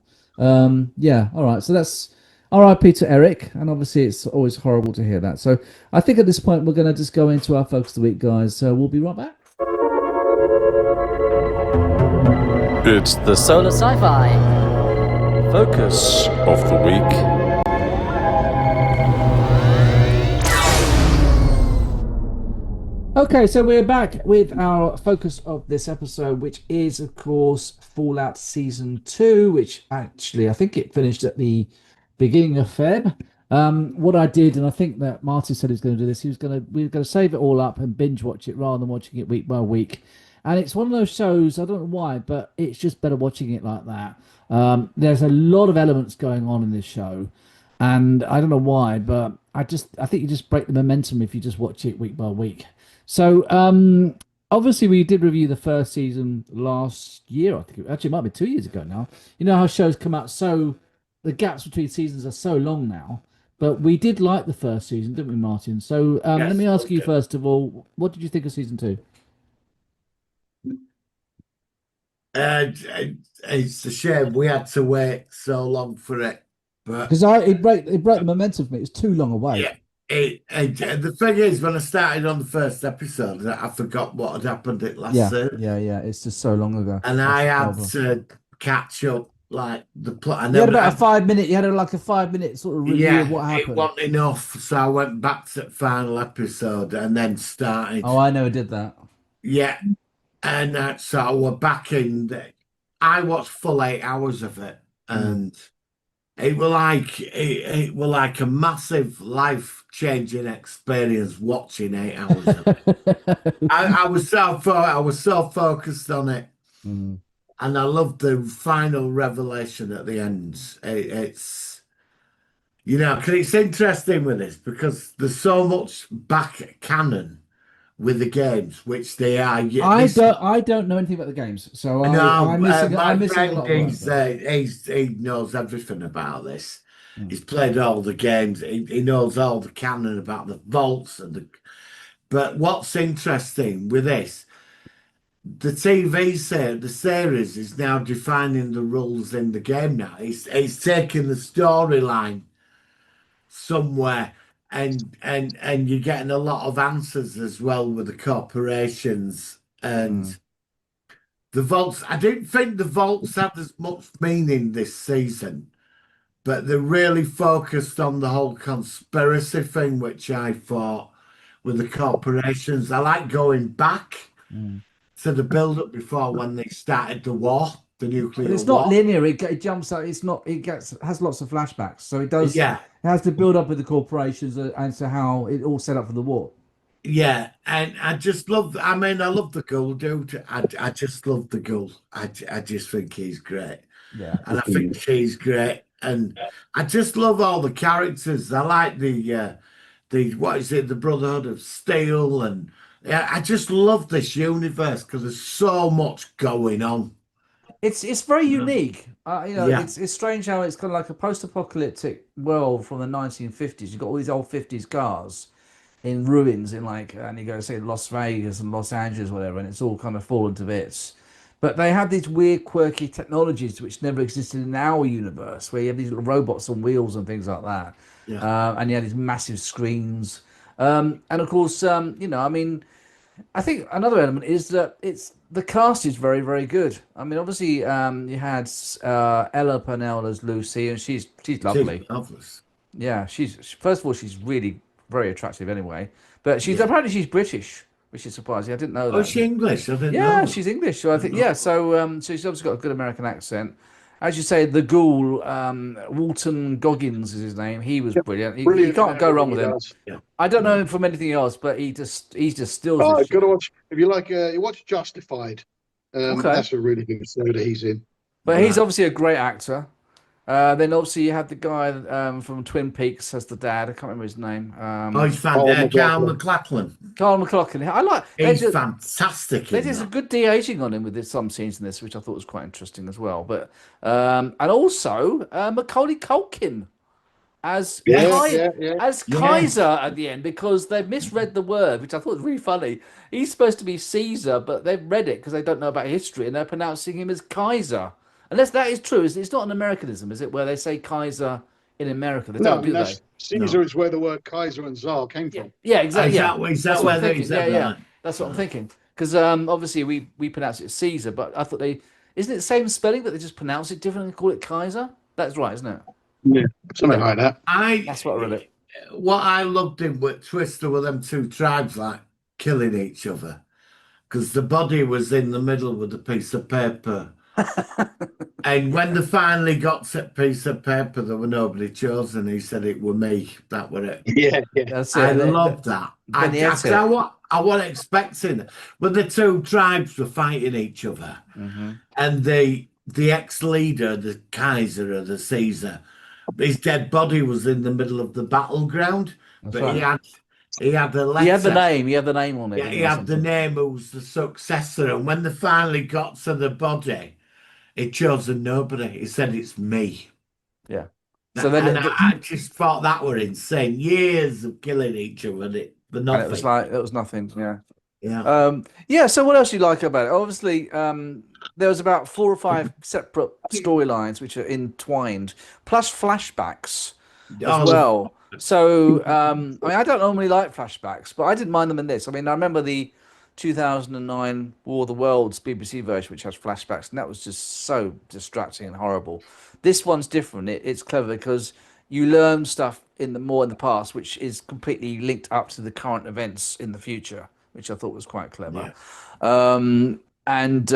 Yeah. All right. So that's R.I.P. to Eric, and obviously it's always horrible to hear that. So I think at this point we're going to just go into our focus of the week, guys. So we'll be right back. It's the Solar Sci-Fi focus of the week. Okay, so we're back with our focus of this episode, which is, of course, Fallout Season 2, which actually I think it finished at the beginning of Feb. What I did, and I think that Marty said he was going to do this, we were going to save it all up and binge watch it rather than watching it week by week. And it's one of those shows, I don't know why, but it's just better watching it like that. There's a lot of elements going on in this show, and I don't know why, but I think you just break the momentum if you just watch it week by week. So obviously we did review the first season last year. I think it might be 2 years ago now. You know how shows come out, so the gaps between seasons are so long now. But we did like the first season, didn't we, Martin? So let me ask you first of all, what did you think of season 2? It's a shame we had to wait so long for it, but because it broke the momentum for me. It's too long away. Yeah. The thing is, when I started on the first episode, I forgot what had happened at last season. Yeah. It's just so long ago, and I had to catch up, like the plot. You had about a 5 minute. You had like a 5 minute sort of review of what happened. It wasn't enough, so I went back to the final episode and then started. Oh, I never did that. Yeah. And so we're back in. I watched full 8 hours of it, and it were like a massive life changing experience watching 8 hours of it. I was so focused on it, Mm. and I loved the final revelation at the end. It's because it's interesting with this because there's so much back canon with the games, which they are. I don't know anything about the games, so No, I'm my missing a friend, lot of work. he knows everything about this. Mm. He's played all the games. He knows all the canon about the vaults and the. But what's interesting with this, the series is now defining the rules in the game. Now he's taking the storyline somewhere, and you're getting a lot of answers as well with the corporations and. Mm. The vaults, I didn't think the vaults had as much meaning this season, but they're really focused on the whole conspiracy thing, which I thought with the corporations. I like going back Mm. to the build up before when they started the war, the But nuclear it's not war. linear. It jumps out. It's not. It has lots of flashbacks. So it does. Yeah, It has to build up with the corporations and so how it all set up for the war. yeah. And I just love, I mean, I love the Ghoul dude. I just love the Ghoul. I just think he's great. Yeah. And I think she's great. And I just love all the characters. I like the what is it, the Brotherhood of Steel, and yeah, I just love this universe because there's so much going on. It's very Yeah. unique. Yeah, It's strange how it's kind of like a post-apocalyptic world from the 1950s. You've got all these old 50s cars in ruins in like, and you go say Las Vegas and Los Angeles, whatever, and it's all kind of fallen to bits. But they have these weird, quirky technologies which never existed in our universe, where you have these little robots on wheels and things like that, yeah, and you have these massive screens. And of course, I mean, I think another element is that it's the cast is very, very good. I mean, obviously, you had Ella Purnell as Lucy, and she's she's lovely. marvelous. Yeah, first of all, she's really very attractive anyway. But she's Yeah. apparently she's British, which is surprising. I didn't know Oh, that. is she English? I didn't Yeah, know. she's English. So I think yeah. So she's obviously got a good American accent. As you say, the ghoul, Walton Goggins is his name. He was Yeah, brilliant. You brilliant in can't go wrong everything he with him. does. Yeah, I don't know no. him from anything else, but he just steals Oh, this I've got shit. to watch. If you like, you watch Justified. Okay, That's a really good show that he's in. but he's Right. obviously a great actor. Then obviously you had the guy from Twin Peaks as the dad. I can't remember his name. Oh, he's Oh my fantastic. Carl God. McLachlan. Carl McLaughlin. I like He's fantastic they in did some that. good de-aging on him with some scenes in this, which I thought was quite interesting as well. But and also Macaulay Culkin as Yeah, Yes. yeah, yeah. Yeah. Kaiser at the end because they've misread the word, which I thought was really funny. He's supposed to be Caesar, but they've read it because they don't know about history and they're pronouncing him as Kaiser. Unless that is true, it's not an Americanism, is it? Where they say Kaiser in America, they No, I don't, mean do they? that's Caesar No. is where the word Kaiser and Tsar came Yeah, from. yeah, exactly. Yeah, Is that's that what I'm whether thinking. he's Yeah, that yeah, right? that's what I'm Right. thinking. Because obviously we pronounce it Caesar, but I thought they isn't it the same spelling, but they just pronounce it differently and call it Kaiser. That's right, isn't it? Yeah, something Yeah, like that. that's what I read it. What I loved in with Twister were them two tribes like killing each other because the body was in the middle with a piece of paper. And when they finally got to a piece of paper, there were nobody chosen. He said it were me. That were it. Yeah, yeah. That's I it. love that. Then he had it. I wasn't expecting it. When the two tribes were fighting each other, Hmm. and the ex-leader, the Kaiser or the Caesar, his dead body was in the middle of the battleground, That's but right. he had a He had the letter. name. He had the name on it, Yeah, didn't he he, or had the something? name who was the successor. And when they finally got to the body, he chose a nobody. He said, "It's me." Yeah. So then, And I just thought that were insane. Years of killing each other for and it was nothing. like it was nothing. Yeah. Yeah. Yeah. So what else do you like about it? Obviously, there was about 4 or 5 separate storylines which are entwined, plus flashbacks as Oh, well. So, I mean, I don't normally like flashbacks, but I didn't mind them in this. I mean, I remember the 2009 War of the Worlds BBC version, which has flashbacks, and that was just so distracting and horrible. This one's different. It's clever because you learn stuff in the past, which is completely linked up to the current events in the future, which I thought was quite clever. yeah. And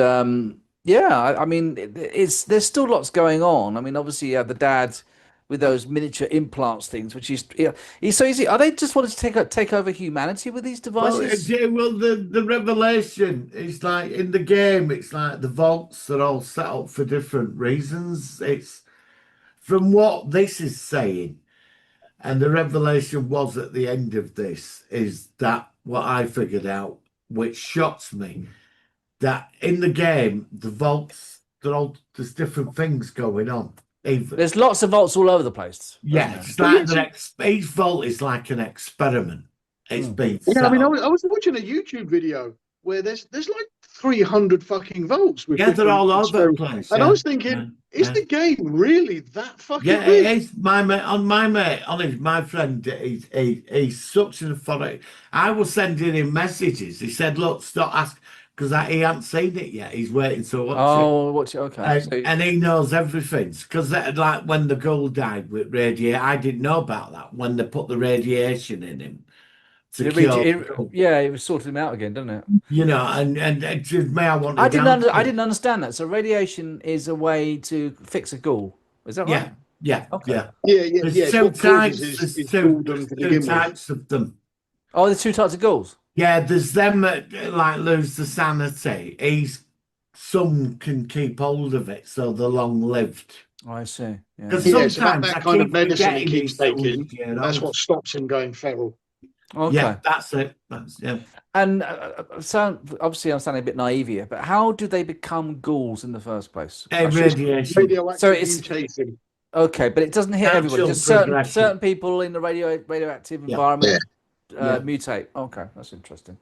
yeah, I mean, there's still lots going on. I mean, obviously, the dad with those miniature implants things, which is so easy. Are they just wanted to take over humanity with these devices? Well, the revelation is like in the game. It's like the vaults are all set up for different reasons. It's from what this is saying, and the revelation was at the end of this is that what I figured out, which shocks me, that in the game the vaults there's different things going on. Even There's lots of vaults all over the place. yeah, it's like each vault is like an experiment. It's been Yeah, set I mean, I up. was watching a YouTube video where there's like 300 fucking volts with Yeah, they're different all over the experiments. place. And I Yeah, was thinking, is the game really that fucking yeah, big? it is. My mate, my friend, he's such an authority. I was sending him messages. He said, "Look, stop asking," because he hadn't seen it yet. He's waiting to watch it. Oh, watch it. Okay. And he knows everything because like when the girl died with radiation, I didn't know about that when they put the radiation in him to cure. Yeah, it was sorted him out again, doesn't it? You know, and to me, I wanted. I didn't understand that. So radiation is a way to fix a ghoul. Is that right? Yeah, Okay. yeah. Yeah. There's It's what types. causes There's his boredom to two begin with. types of them. Oh, there's two types of ghouls. Yeah, there's them that like lose the sanity. Some can keep hold of it, so they're long lived. Oh, I see. Yeah. Because Yeah, so sometimes that I kind of keep medicine he forgetting keeps he's taking, 100 years that's old. what stops him going feral. Okay. Yeah, that's it. Yeah. And so obviously I'm sounding a bit naive here, but how do they become ghouls in the first place? Radiation. Radioactive So it's mutation. okay, but it doesn't hit everybody. Natural Just progression. certain people in the radioactive Yeah. environment Yeah. mutate. Okay, that's interesting.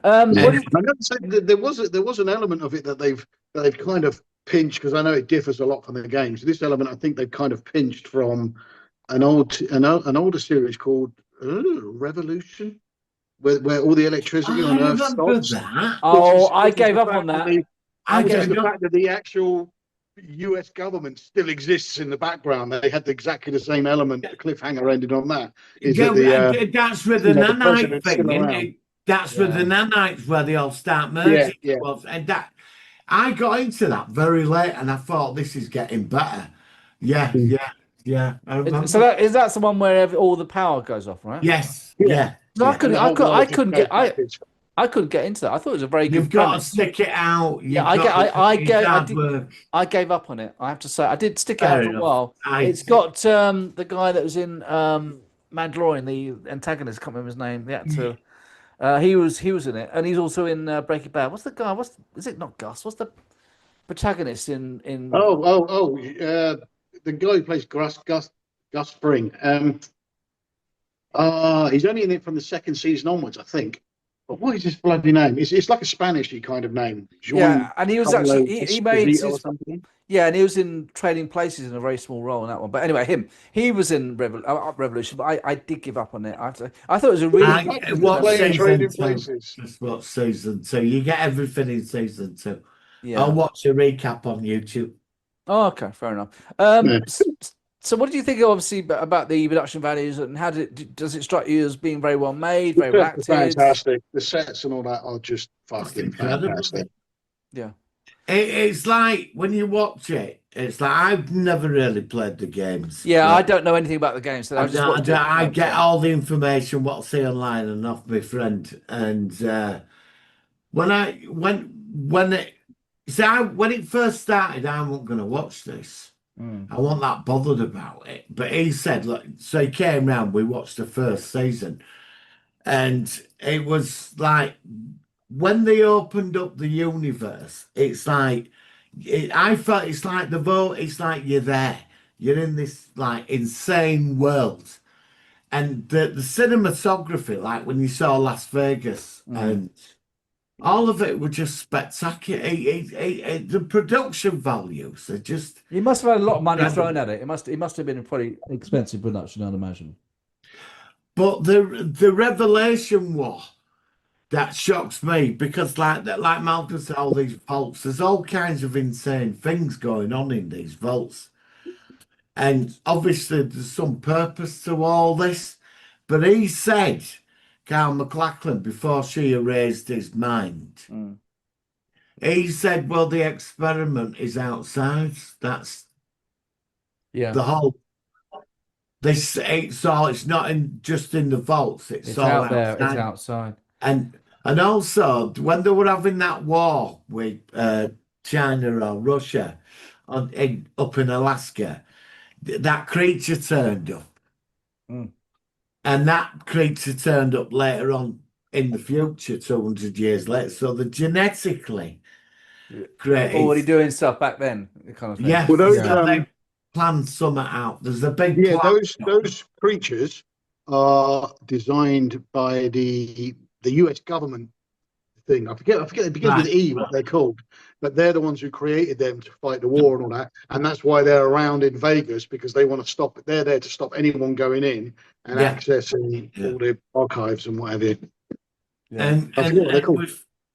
I What do you, know that there was an element of it that they've kind of pinched, because I know it differs a lot from the games. This element I think they've kind of pinched from an older series called Revolution, where all the electricity on I Earth remember stops. that. I gave up on that. Which is the fact that the actual US government still exists in the background. They had exactly the same element. The cliffhanger ended on that. That's with the nanite president's thing, still isn't around. it? That's with the nanites where they all start merging. And that I got into that very late, and I thought this is getting better. Yeah. I remember. So that's the one where all the power goes off, right? Yes. So I couldn't get into that. I thought it was a very good You've got to premise. stick it out. I gave up on it. I have to say, I did stick it out for a while. It's got the guy that was in Mandalorian, the antagonist. I can't remember his name. The actor. He was in it, and he's also in Breaking Bad. What's the guy? Is it not Gus? What's the protagonist in? The guy who plays Gus Spring. He's only in it from the second season onwards, I think. But what is his bloody name? It's like a Spanishy kind of name. Yeah, and he was actually he made his, or something. Yeah, and he was in Trading Places in a very small role in that one. But anyway, he was in Revolution, but I did give up on it. I thought it was a really good Trading Places. Just watch season 2. You get everything in season 2. Yeah. I'll watch a recap on YouTube. Oh, okay, fair enough. So what did you think, obviously, about the production values, and how does it strike you as being very well made, very well acted? Fantastic. The sets and all that are just fucking fantastic. Yeah. It's like when you watch it, it's like I've never really played the games. Yeah, I don't know anything about the game, so I get all the information what I see online and off my friend. And when it first started, I wasn't going to watch this. I wasn't that bothered about it. But he said, look, so he came round, we watched the first season. And it was like, when they opened up the universe, it's like, I felt it's like the vote, it's like you're there. You're in this like insane world. And the cinematography, like when you saw Las Vegas and all of it was just spectacular. The production values are just. You must have had a lot of money thrown at it. It must have been a pretty expensive production, I'd imagine. But the revelation was that shocks me because, like Malcolm said, all these vaults, there's all kinds of insane things going on in these vaults, and obviously there's some purpose to all this. But he said. Carl McLachlan, before she erased his mind, he said, well, the experiment is outside. That's the whole It's not just in the vaults. It's It's all out there. It's outside. outside. And also when they were having that war with China or Russia up in Alaska, that creature turned up. Mm. And that creature turned up later on in the future, 200 years later. So they're genetically Already created. doing stuff back then, kind of thing. Yeah, Well, those Yeah. they planned something out. There's a big yeah, plan. those creatures are designed by the U.S. government thing. I forget. It begins with Right. E. What they're called, but they're the ones who created them to fight the war and all that. And that's why they're around in Vegas, because they want to stop it. They're there to stop anyone going in and Yeah. accessing all the archives and what have you. Yeah. And I forget what they're called.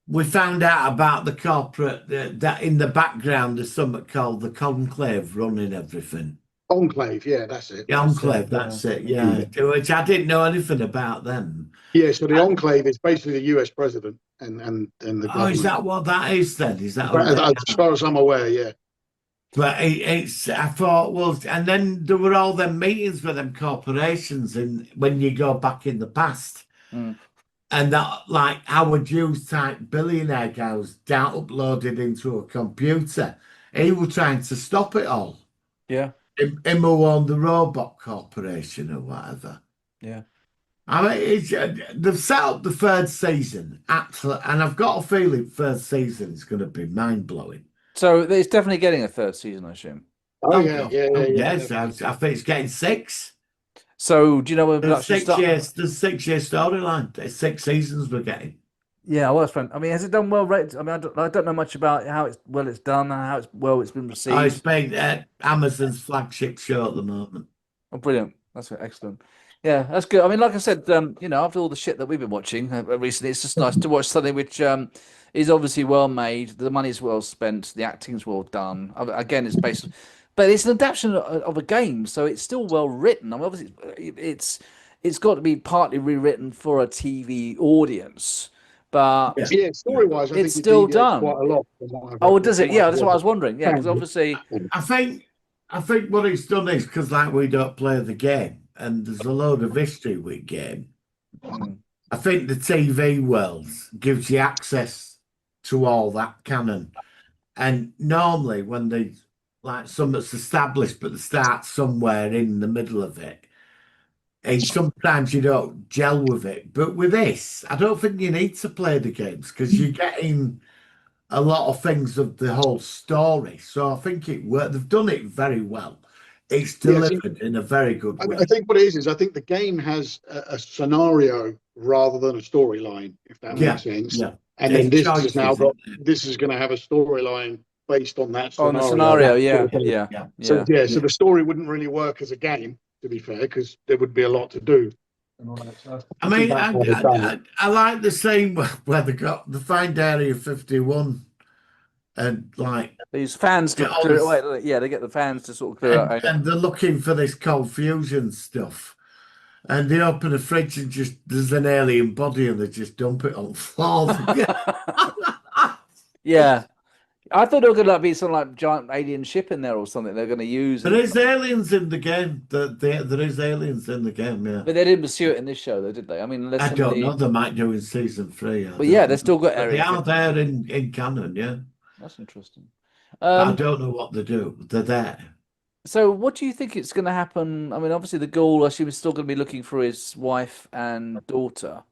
we found out about the corporate that in the background there's something called the conclave running everything. Enclave. Yeah, that's it. The enclave, that's it. Yeah, which I didn't know anything about them. Yeah, so the enclave is basically the U.S. president and the Oh, is government. that what that is then? Is that As far as I'm aware, yeah. But it's, I thought, well, and then there were all them meetings with them corporations, and when you go back in the past, Mm. and that like Howard Hughes type billionaire guy was down uploaded into a computer. He was trying to stop it all. Yeah. Him who owned the Robot Corporation or whatever. Yeah. I mean, they've set up the third season, absolutely, and I've got a feeling third season is going to be mind blowing. So it's definitely getting a third season, I assume. Oh yeah. Yes, I think it's getting 6. So do you know when There's production 6 starts? years. There's 6 year storyline. There's 6 seasons we're getting. Yeah, well, that's fun. I mean, has it done well rated? I mean, I don't know much about how it's done and how it's been received. Oh, it's been Amazon's flagship show at the moment. Oh, brilliant! That's excellent. Yeah, that's good. I mean, like I said, after all the shit that we've been watching recently, it's just nice to watch something which is obviously well made. The money's well spent. The acting's well done. Again, it's based, but it's an adaptation of a game, so it's still well written. I mean, obviously, it's got to be partly rewritten for a TV audience, but Yeah, story wise, I think it's still it deviates done. quite a lot from what I've Oh, read. does it? Yeah, that's what I was wondering. Yeah, because obviously, I think what it's done is because like we don't play the game and there's a load of history with game. I think the TV world gives you access to all that canon. And normally when they like something's established but they start somewhere in the middle of it, and sometimes you don't gel with it. But with this, I don't think you need to play the games because you're getting a lot of things of the whole story. So I think it worked. They've done it very well. It's delivered in a very good way. I think what it is I think the game has a scenario rather than a storyline, if that makes sense. Yeah. And then this has now got this is going to have a storyline based on that scenario. on the scenario, yeah. So the story wouldn't really work as a game, to be fair, because there would be a lot to do. I mean, I like the scene where they got the find Area 51 and like these fans to clear it away. Yeah, they get the fans to sort of clear it out. and they're looking for this cold fusion stuff. And they open a fridge and just there's an alien body and they just dump it on the floor. Yeah. I thought they were going to be some like giant alien ship in there or something they're going to use. There is aliens in the game. There is aliens in the game, yeah. But they didn't pursue it in this show, though, did they? I mean, I don't know. They might do in season 3. But yeah, they've still got areas. They are there in canon, yeah. That's interesting. I don't know what they do. They're there. So what do you think it's going to happen? I mean, obviously the Ghoul, I assume, is still going to be looking for his wife and daughter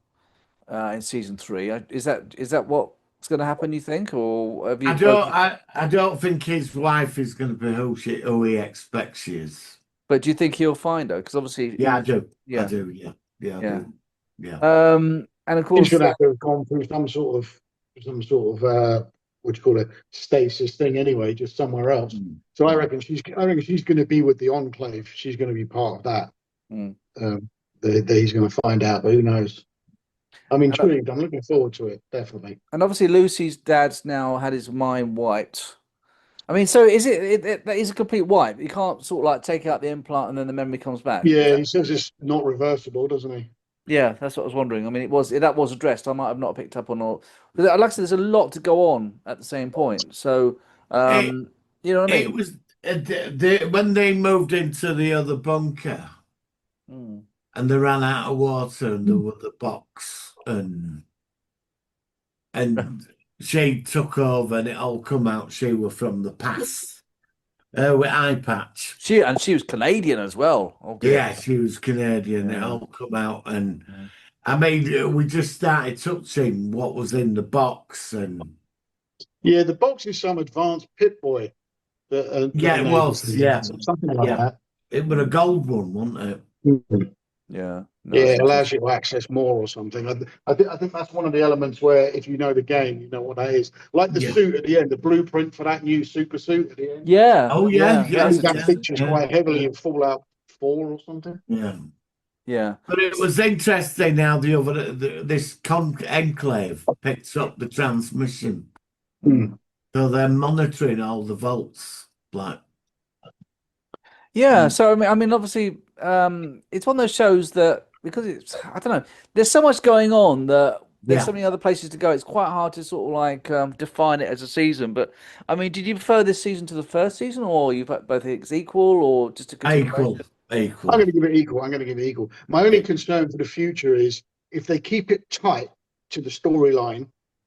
in season 3. Is that what's going to happen, you think? Or have you I don't think his wife is going to be who he expects she is. But do you think he'll find her? Because obviously, yeah, I do. Yeah, I do. Yeah, yeah, yeah. I do. Yeah. And of course, He's going to have to have gone through some sort of what you call it, stasis thing anyway, just somewhere else. So I reckon she's going to be with the Enclave. She's going to be part of that. That he's going to find out, but who knows? I'm intrigued. I'm looking forward to it, definitely. And obviously, Lucy's dad's now had his mind wiped. I mean, so is it that is a complete wipe? You can't sort of like take out the implant and then the memory comes back. Yeah, he says it's not reversible, doesn't he? Yeah, that's what I was wondering. I mean, that was addressed. I might have not picked up on all. But like I said, there's a lot to go on at the same point. So, you know what I mean? It was when they moved into the other bunker. Mm. and they ran out of water, and there was the box, and she took over, and it all come out she were from the past. With eye patch. She was Canadian as well. Oh dear. Yeah, she was Canadian. It Yeah. all come out, and Yeah. I mean, we just started touching what was in the box, and Yeah, the box is some advanced Pit Boy that yeah, it enables was. Yeah, something like yeah. that. It was a gold one, wasn't it? Yeah. No, Yeah, it's it allows interesting. you to access more or something. I think that's one of the elements where if you know the game, you know what that is. Like the Yeah. suit at the end, the blueprint for that new super suit at the end. Yeah. Oh yeah, I That's think that interesting. features yeah, quite heavily in Fallout 4 or something. yeah. Yeah. But it was interesting how this enclave picks up the transmission, Mm. so they're monitoring all the volts. Like, Yeah. So I mean, obviously, it's one of those shows that because it's I don't know, there's so much going on that there's yeah, so many other places to go. It's quite hard to sort of like define it as a season. But I mean, did you prefer this season to the first season, or you both think it's equal, or just a equal, continuation? I'm equal. going to give it equal. I'm going to give it equal. My only concern for the future is if they keep it tight to the storyline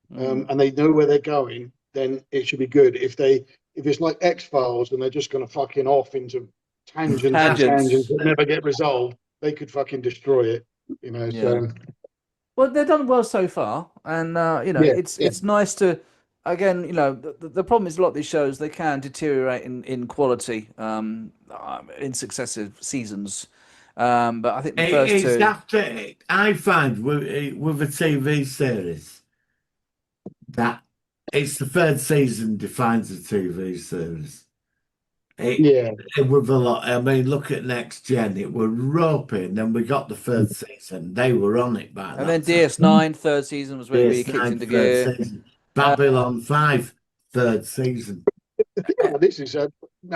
and they know where they're going, then it should be good. If it's like X Files and they're just going to fucking off into tangents and tangents Tangents. that never get resolved, they could fucking destroy it. You know. Yeah. So Well, they've done well so far, and you know, yeah, it's nice to again, you know, the problem is a lot of these shows they can deteriorate in quality in successive seasons. But I think the first It's two, after I find with a TV series that it's the third season defines a TV series. yeah. With a lot. I mean, look at Next Gen. It were roping. Then we got the third season. They were on it by and then that time. DS9 third season was when it really kicked DS9 into third gear. season. Babylon 5 third season. Well, this is no.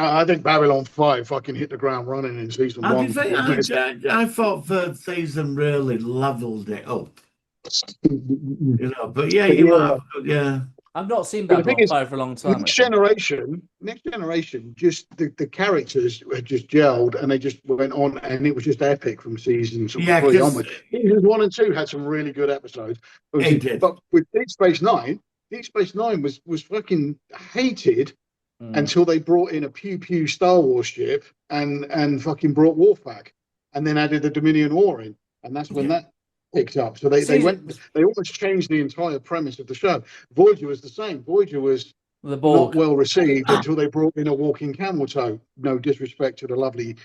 I think Babylon 5 fucking hit the ground running in season I one. do think I thought third season really leveled it up. You know, but yeah, But you yeah. might have, yeah. I've not seen But the thing Babylon is, 5 for a long time. next Actually. generation, just the characters had just gelled and they just went on, and it was just epic from season Yeah, 3 because onward. Seasons 1 and 2 had some really good episodes, it did. but with Deep Space Nine was fucking hated until they brought in a pew pew Star Wars ship and fucking brought Worf back, and then added the Dominion War in, and that's when that picked up. So they almost changed the entire premise of the show. Voyager was the same. Voyager was The Borg. not well received until they brought in a walking camel toe. No disrespect to the lovely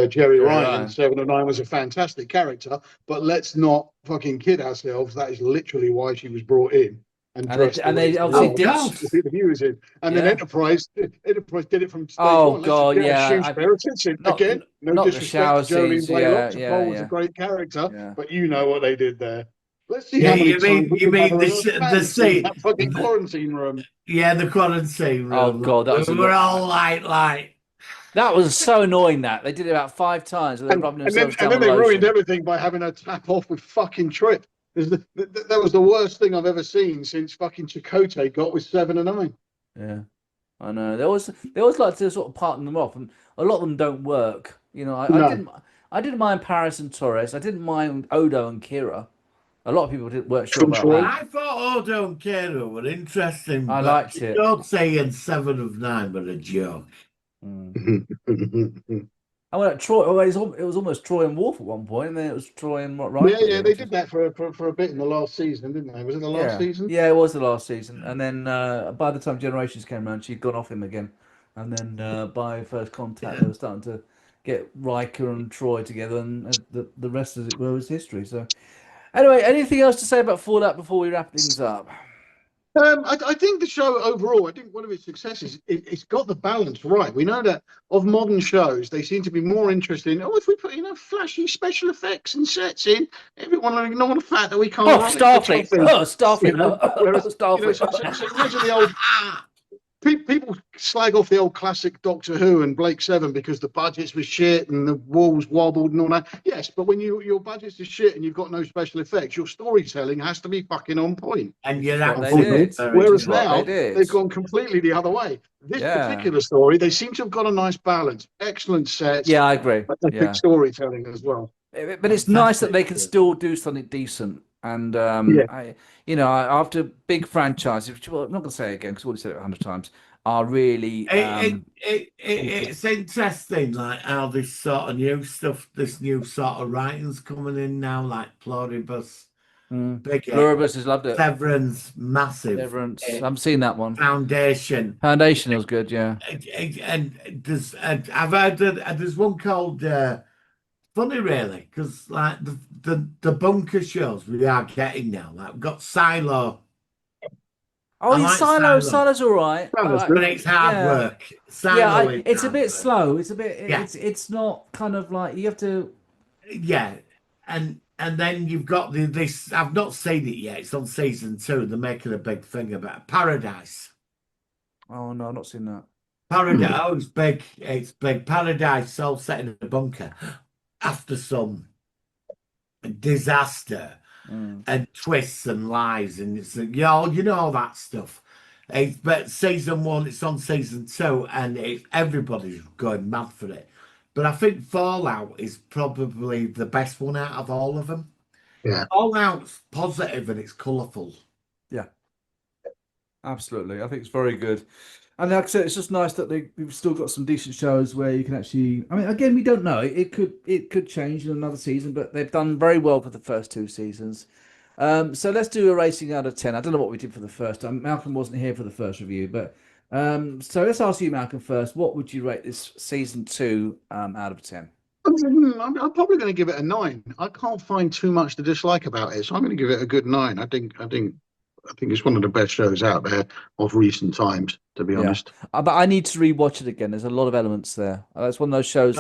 Jerry Ryan. 7 of 9 was a fantastic character, but let's not fucking kid ourselves. That is literally why she was brought in. And they obviously ditched. the viewers in, and then Enterprise did it from stage Oh one. God, yeah. Again, no not the disrespect shower to Geraldine scenes. Blaylock. Yeah, Paul was a great character, Yeah. but you know what they did there. Let's see Yeah, how many you times we mean can have the scene, that fucking quarantine room. Yeah, the quarantine room. Oh God, that was we were all like. That was so annoying. That they did it about 5 times, and then rubbing themselves down then with they ruined lotion. everything by having her tap off with fucking Trip. That was the worst thing I've ever seen since fucking Chakotay got with 7 and 9. Yeah, I know. They always like to sort of partner them off, and a lot of them don't work. You know, I didn't mind Paris and Torres. I didn't mind Odo and Kira. A lot of people weren't sure about that. I thought Odo and Kira were interesting. I liked it. Don't say in 7 of 9 were a joke. I went at Troy. Oh, it was almost Troy and Wolf at one point, and then it was Troy and Riker. Yeah, they did that for a bit in the last season, didn't they? Was it the last season? Yeah, it was the last season. And then by the time Generations came around, she'd gone off him again. And then by First Contact, they were starting to get Riker and Troy together, and the rest, as it were, was history. So, anyway, anything else to say about Fallout before we wrap things up? I think the show overall, I think one of its successes, it's got the balance right. We know that of modern shows, they seem to be more interested in, if we put, flashy special effects and sets in, everyone will ignore the fact that we can't. Starfleet! Starfleet! Starfleet! So imagine the old. People slag off the old classic Doctor Who and Blake Seven because the budgets were shit and the walls wobbled and all that. Yes, but when your budgets are shit and you've got no special effects, your storytelling has to be fucking on point. And you're Whereas now they've gone completely the other way. This particular story, they seem to have got a nice balance. Excellent sets. Yeah, I agree. But big storytelling as well. but it's nice that they can Fantastic. still do something decent. And after big franchises, which I'm not going to say it again because we've already said it 100 times, are really It's interesting, like how this sort of new stuff, this new sort of writing's coming in now, like Pluribus, big hit, Pluribus has loved it. Severance, massive. Severance, I haven't seen that one. Foundation Foundation was good, yeah. and I've heard that there's one called funny really, because like the bunker shows we are getting now, like we've got Silo. Oh, I yeah, like Silo. Silo. Silo's all right. Silo's But it's hard work. Silo is it's a hard bit work. slow. It's a bit. Yeah. It's not kind of like you have to. Yeah, and then you've got this. I've not seen it yet. It's on season 2. They're making a big thing about Paradise. Oh no, I've not seen that. Paradise. Oh, it's big. It's big. Paradise, all set in a bunker after some disaster and twists and lies, and it's you know all that stuff. But season 1, it's on season 2, and everybody's going mad for it. But I think Fallout is probably the best one out of all of them. Yeah. Fallout's positive and it's colourful. Yeah, absolutely. I think it's very good. And like I said, it's just nice that we've still got some decent shows where you can actually. I mean, again, we don't know. It could change in another season, but they've done very well for the first 2 seasons. So let's do a rating out of 10. I don't know what we did for the first time. Malcolm wasn't here for the first review, but so let's ask you, Malcolm, first. What would you rate this season 2 out of 10? I'm probably going to give it a 9. I can't find too much to dislike about it, so I'm going to give it a good 9. I think it's one of the best shows out there of recent times, to be honest. But I need to rewatch it again. There's a lot of elements there. It's one of those shows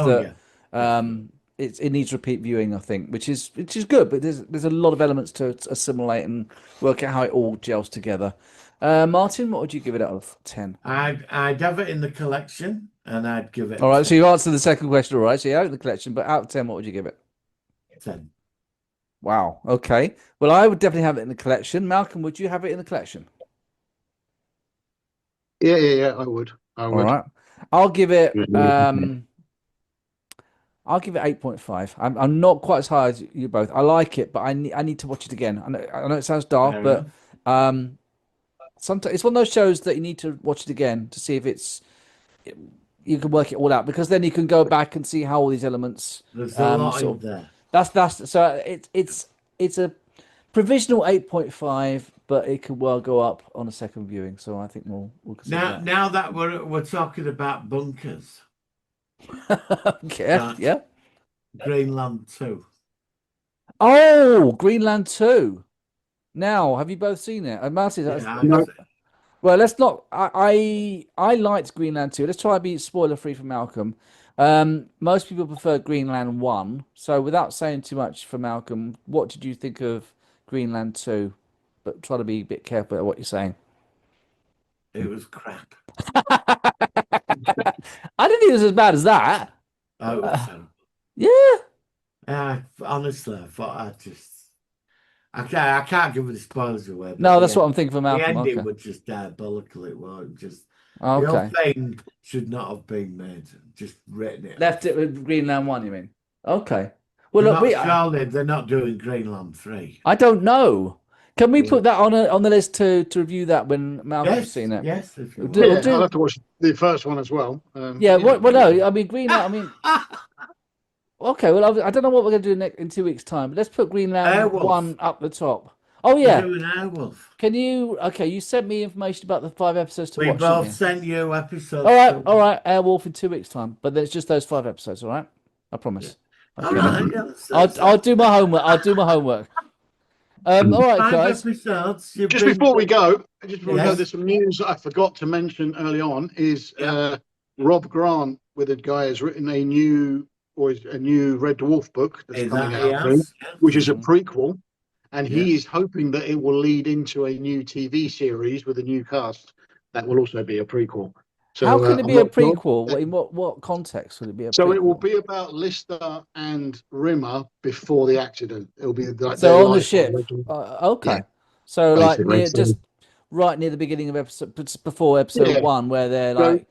it needs repeat viewing, I think, which is good. But there's a lot of elements to assimilate and work out how it all gels together. Martin, what would you give it out of 10? I'd have it in the collection, and I'd give it. All right, so you answered the second question, all right? So you're out of the collection, but out of 10, what would you give it? 10. Wow. Okay. Well, I would definitely have it in the collection. Malcolm, would you have it in the collection? Yeah, I would. All right. I'll give it 8.5. I'm not quite as high as you both. I like it, but I need to watch it again. I know it sounds daft, but sometimes it's one of those shows that you need to watch it again to see if you can work it all out, because then you can go back and see how all these elements. There's a lot in there. That's so it's a provisional 8.5, but it could well go up on a second viewing. So I think we'll consider that. Now that we're talking about bunkers. Yeah. Greenland 2. Oh, Greenland 2. Now, have you both seen it? Martin, well, let's not. I liked Greenland 2. Let's try to be spoiler free for Malcolm. Most people prefer Greenland 1. So without saying too much for Malcolm, what did you think of Greenland 2? But try to be a bit careful at what you're saying. It was crap. I didn't think it was as bad as that. Oh, it was terrible. Yeah. Honestly, I thought I can't give the spoilers away. No, that's what I'm thinking for The Malcolm. ending Okay. was just diabolical. It was just the Okay. whole thing should not have been made. Just written it. Left it with Greenland 1, you mean? Okay. Well, They're look, not, surely they're not doing Greenland 3. I don't know. Can we put that on the list to review that when Malcolm's seen it? Yes. If you want. I'll have to watch the first one as well. Well, no, I mean Greenland. I mean, okay. Well, I don't know what we're going to do in 2 weeks' time. Let's put Greenland Airwolf. 1 up the top. Oh yeah. We're doing Airwolf. Can you? Okay, you sent me information about the 5 episodes to We watch. both didn't you? sent you episodes. All right. Airwolf in 2 weeks' time, but then it's just those 5 episodes. All right, I promise. All right, I'll do my homework. All right, 5 guys. episodes. Just before we go, there's some news that I forgot to mention early on. Is Rob Grant, with a guy, has written a new Red Dwarf book that's coming out soon, which is a prequel, and he is hoping that it will lead into a new TV series with a new cast that will also be a prequel. So, how can it be a prequel? In what context would it be a prequel? So it will be about Lister and Rimmer before the accident. It'll be like on the ship. Okay. Yeah, so like basically, just right near the beginning of episode, before episode 1, where they're like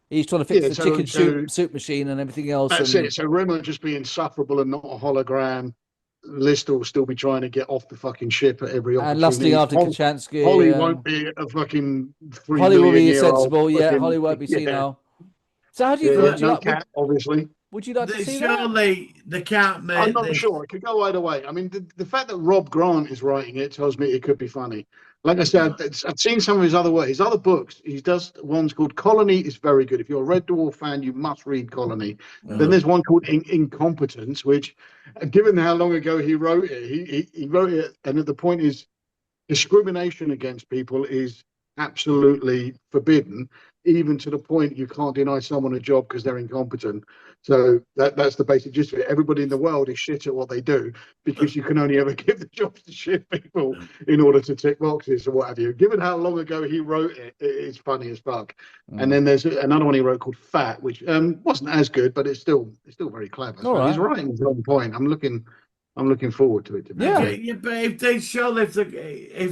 He's trying to fix Yeah, the so chicken soup machine and everything else. that's And it. So Rim will just be insufferable and not a hologram. Lister will still be trying to get off the fucking ship at every lusting opportunity. after Holly Kachansky. won't be a fucking 3 Holly will million be year old. sensible. Yeah, Fucking, Holly won't be yeah, senile. So how do you yeah, feel? yeah, Do you no like? cat, obviously. Would you like to see that? Surely they can't I'm make not this. sure. It could go either way. I mean, the fact that Rob Grant is writing it tells me it could be funny. Like I said, I've seen some of his other work, his other books. He does one's called Colony is very good. If you're a Red Dwarf fan, you must read Colony. Then there's one called Incompetence, which, given how long ago he wrote it, he wrote it, and the point is discrimination against people is absolutely forbidden, even to the point you can't deny someone a job because they're incompetent. So that's the basic gist of it. Everybody in the world is shit at what they do because you can only ever give the jobs to shit people in order to tick boxes or what have you. Given how long ago he wrote it, it's funny as fuck. And then there's another one he wrote called Fat, which wasn't as good, but it's still very clever. All So right. his writing's on point. I'm looking forward to it. Yeah, but if they show if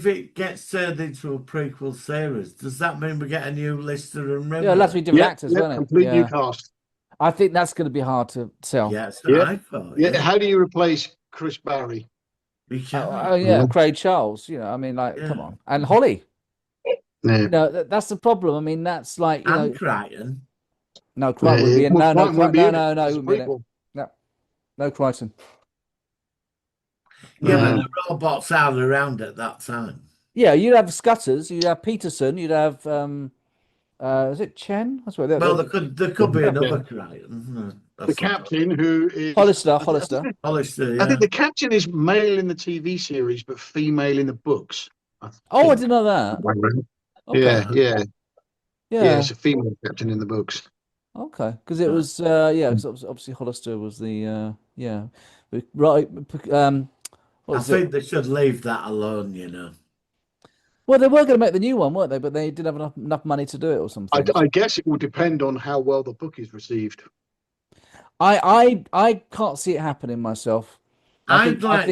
it gets turned into a prequel series, does that mean we get a new Lister and Rimmer? Yeah, it'll have to be different actors, won't it? Complete new cast. I think that's going to be hard to sell. Yeah, that's what I thought. Yeah. How do you replace Chris Barry? Yeah, Craig Charles. I mean, like, come on, and Holly. Yeah. That's the problem. I mean, that's like and Crichton. No, Crichton would be in. No, Crichton wouldn't be in it. he It's a wouldn't be in it. prequel. No Crichton. Yeah, but the robots are around at that time. Yeah, you'd have Scutters, you'd have Peterson, you'd have is it Chen? That's what. Well, there could be another Crichton. The captain, who is Hollister. Hollister, yeah. I think the captain is male in the TV series, but female in the books. I didn't know that. Okay. Yeah, it's Yeah. a female captain in the books. Okay, because it was because obviously Hollister was the right. I think they should leave that alone. Well, they were going to make the new one, weren't they? But they didn't have enough money to do it or something. I guess it will depend on how well the book is received. I can't see it happening myself. I'd like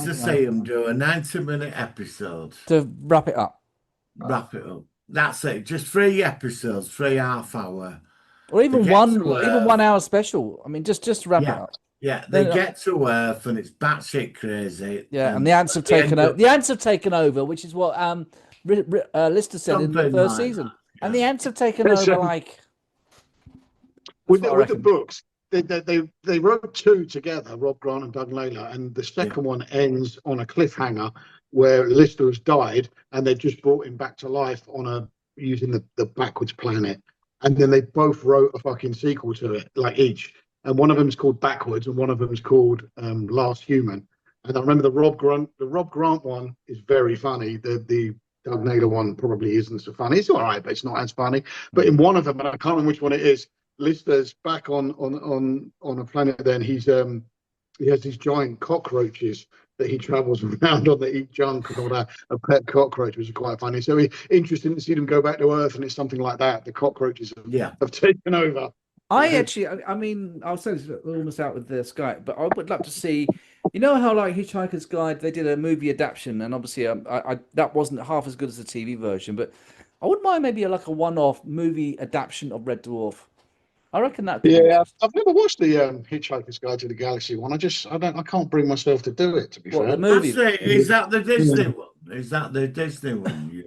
to see them do a 90-minute episode to wrap it up. That's it. Just 3 episodes, 3 half-hour, or even one hour special. I mean, just to wrap it up. Yeah, they get to Earth and it's batshit crazy. Yeah, and the ants have taken over. The ants have taken over, which is what Lister said in the first season. Yeah. And the ants have taken over like with the books. They wrote 2 together, Rob Grant and Doug Naylor, and the second one ends on a cliffhanger where Lister has died and they've just brought him back to life using the backwards planet. And then they both wrote a fucking sequel to it, like each. And one of them is called Backwards, and one of them is called Last Human. And I remember the Rob Grant one is very funny. The Doug Naylor one probably isn't so funny. It's all right, but it's not as funny. But in one of them, and I can't remember which one it is, Lister's back on a planet. Then he has these giant cockroaches that he travels around on that eat junk and all that. A pet cockroach, which is quite funny. So it's interesting to see them go back to Earth, and it's something like that. The cockroaches have taken over. I mean, I'll say this almost out with the Skype, but I would love to see, how like Hitchhiker's Guide, they did a movie adaptation, and obviously that wasn't half as good as the TV version, but I wouldn't mind maybe like a one-off movie adaptation of Red Dwarf. I reckon that. Yeah, I've never watched the Hitchhiker's Guide to the Galaxy one. I can't bring myself to do it. To be fair, the movie is that the Disney one? Is that the Disney one?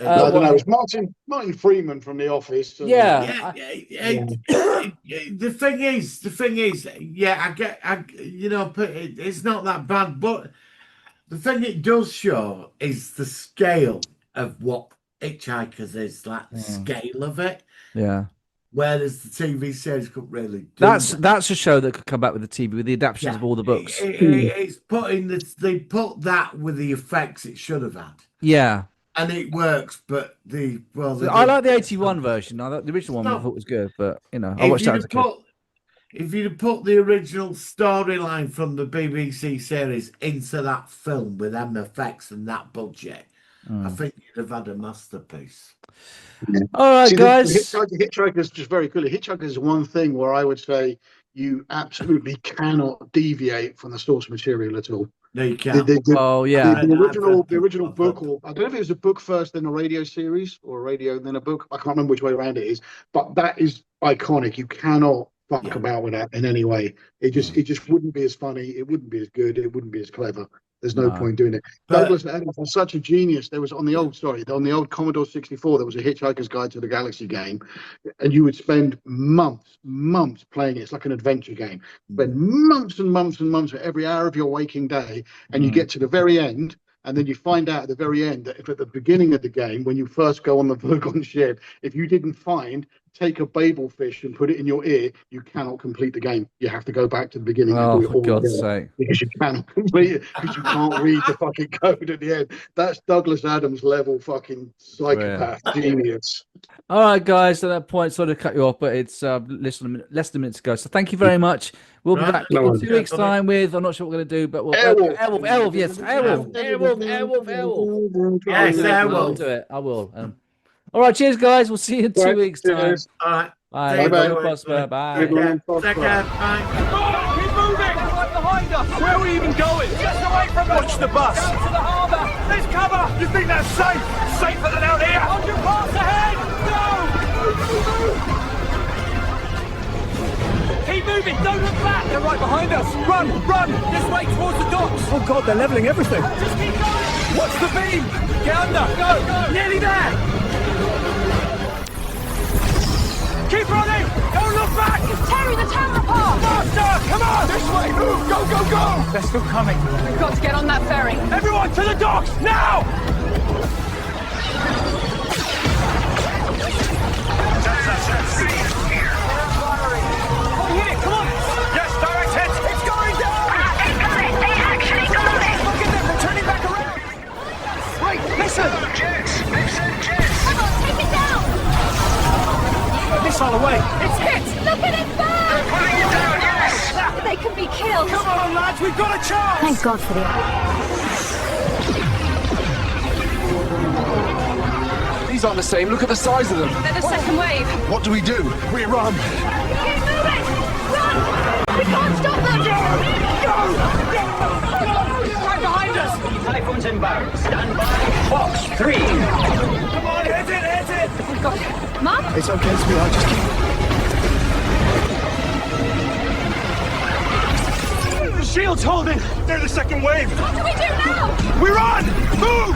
I don't know. It's Martin Freeman from The Office. The thing is, I get, it's not that bad, but the thing it does show is the scale of what Hitchhikers is, like the scale of it. Yeah. Whereas the TV series could really do that's a show that could come back with the TV with the adaptations of all the books. It's they put that with the effects it should have had. Yeah. And it works, but I like the 81 version. The original one I thought was good, but I watched that as a kid. If you'd put the original storyline from the BBC series into that film with them effects and that budget, I think you'd have had a masterpiece. Yeah. All right, guys. Hitchhiker is just very cool. Hitchhiker is one thing where I would say you absolutely cannot deviate from the source material at all. No, you can't. Oh yeah. The original book, or I don't know if it was a book first, then a radio series, or a radio then a book. I can't remember which way around it is, but that is iconic. You cannot fuck about with that in any way. It just wouldn't be as funny. It wouldn't be as good. It wouldn't be as clever. There's no point doing it. But- Douglas Adams was such a genius. There was on the old Commodore 64, there was a Hitchhiker's Guide to the Galaxy game, and you would spend months playing it. It's like an adventure game. Spend months and months and months for every hour of your waking day, and you get to the very end. And then you find out at the very end that if at the beginning of the game, when you first go on the Vogon ship, if you didn't take a Babel fish and put it in your ear, you cannot complete the game. You have to go back to the beginning and do it for all God's again. sake. Because you cannot complete it, because you can't read the fucking code at the end. That's Douglas Adams level fucking psychopath genius. All right, guys. At that point, sort of cut you off, but it's less than a minute to go. So thank you very much. We'll be back in 2 weeks' time with, I'm not sure what we're going to do, but we'll Airwolf, yes, Airwolf. Yes, Airwolf. I'll do it. I will. All right, cheers, guys. We'll see you in 2 weeks' time. All right. Bye. Bye. Prosper. Bye. Take care. Bye. Keep moving! Right behind us! Where are we even going? Just away from us! Watch the bus! Down to the harbour! There's cover! You think that's safe? Safer than out here! 100 miles ahead! Go! Keep moving! Don't look back! They're right behind us! Run! Run! This way towards the docks! Oh God, they're levelling everything! Just keep going! Watch the beam! Get under! Go! Nearly there! Keep running! Don't look back! It's tearing the tower apart! Faster! Come on! This way! Move! Go, go, go! They're still coming. We've got to get on that ferry. Everyone to the docks! Now! Oh, hit it! Come on! Yes, direct hit! It's going down! They got it! They actually got it! Look at them! They're turning back around! Wait! Listen! Come on, take it down! Missile away! It's hit! Look at it burn! They're pulling it down, yes! They can be killed! Come on, lads! We've got a chance! Thank God for the... These aren't the same. Look at the size of them. They're the second wave. What do we do? We run! Keep moving! Run! We can't stop them! Right behind us! Typhoon's inbound. Stand by. Box 3. Come on, hit it, hit it! We've got it. Mum? It's okay, sweetheart. Just keep... The shield's holding! They're the second wave! What do we do now? We run! Move!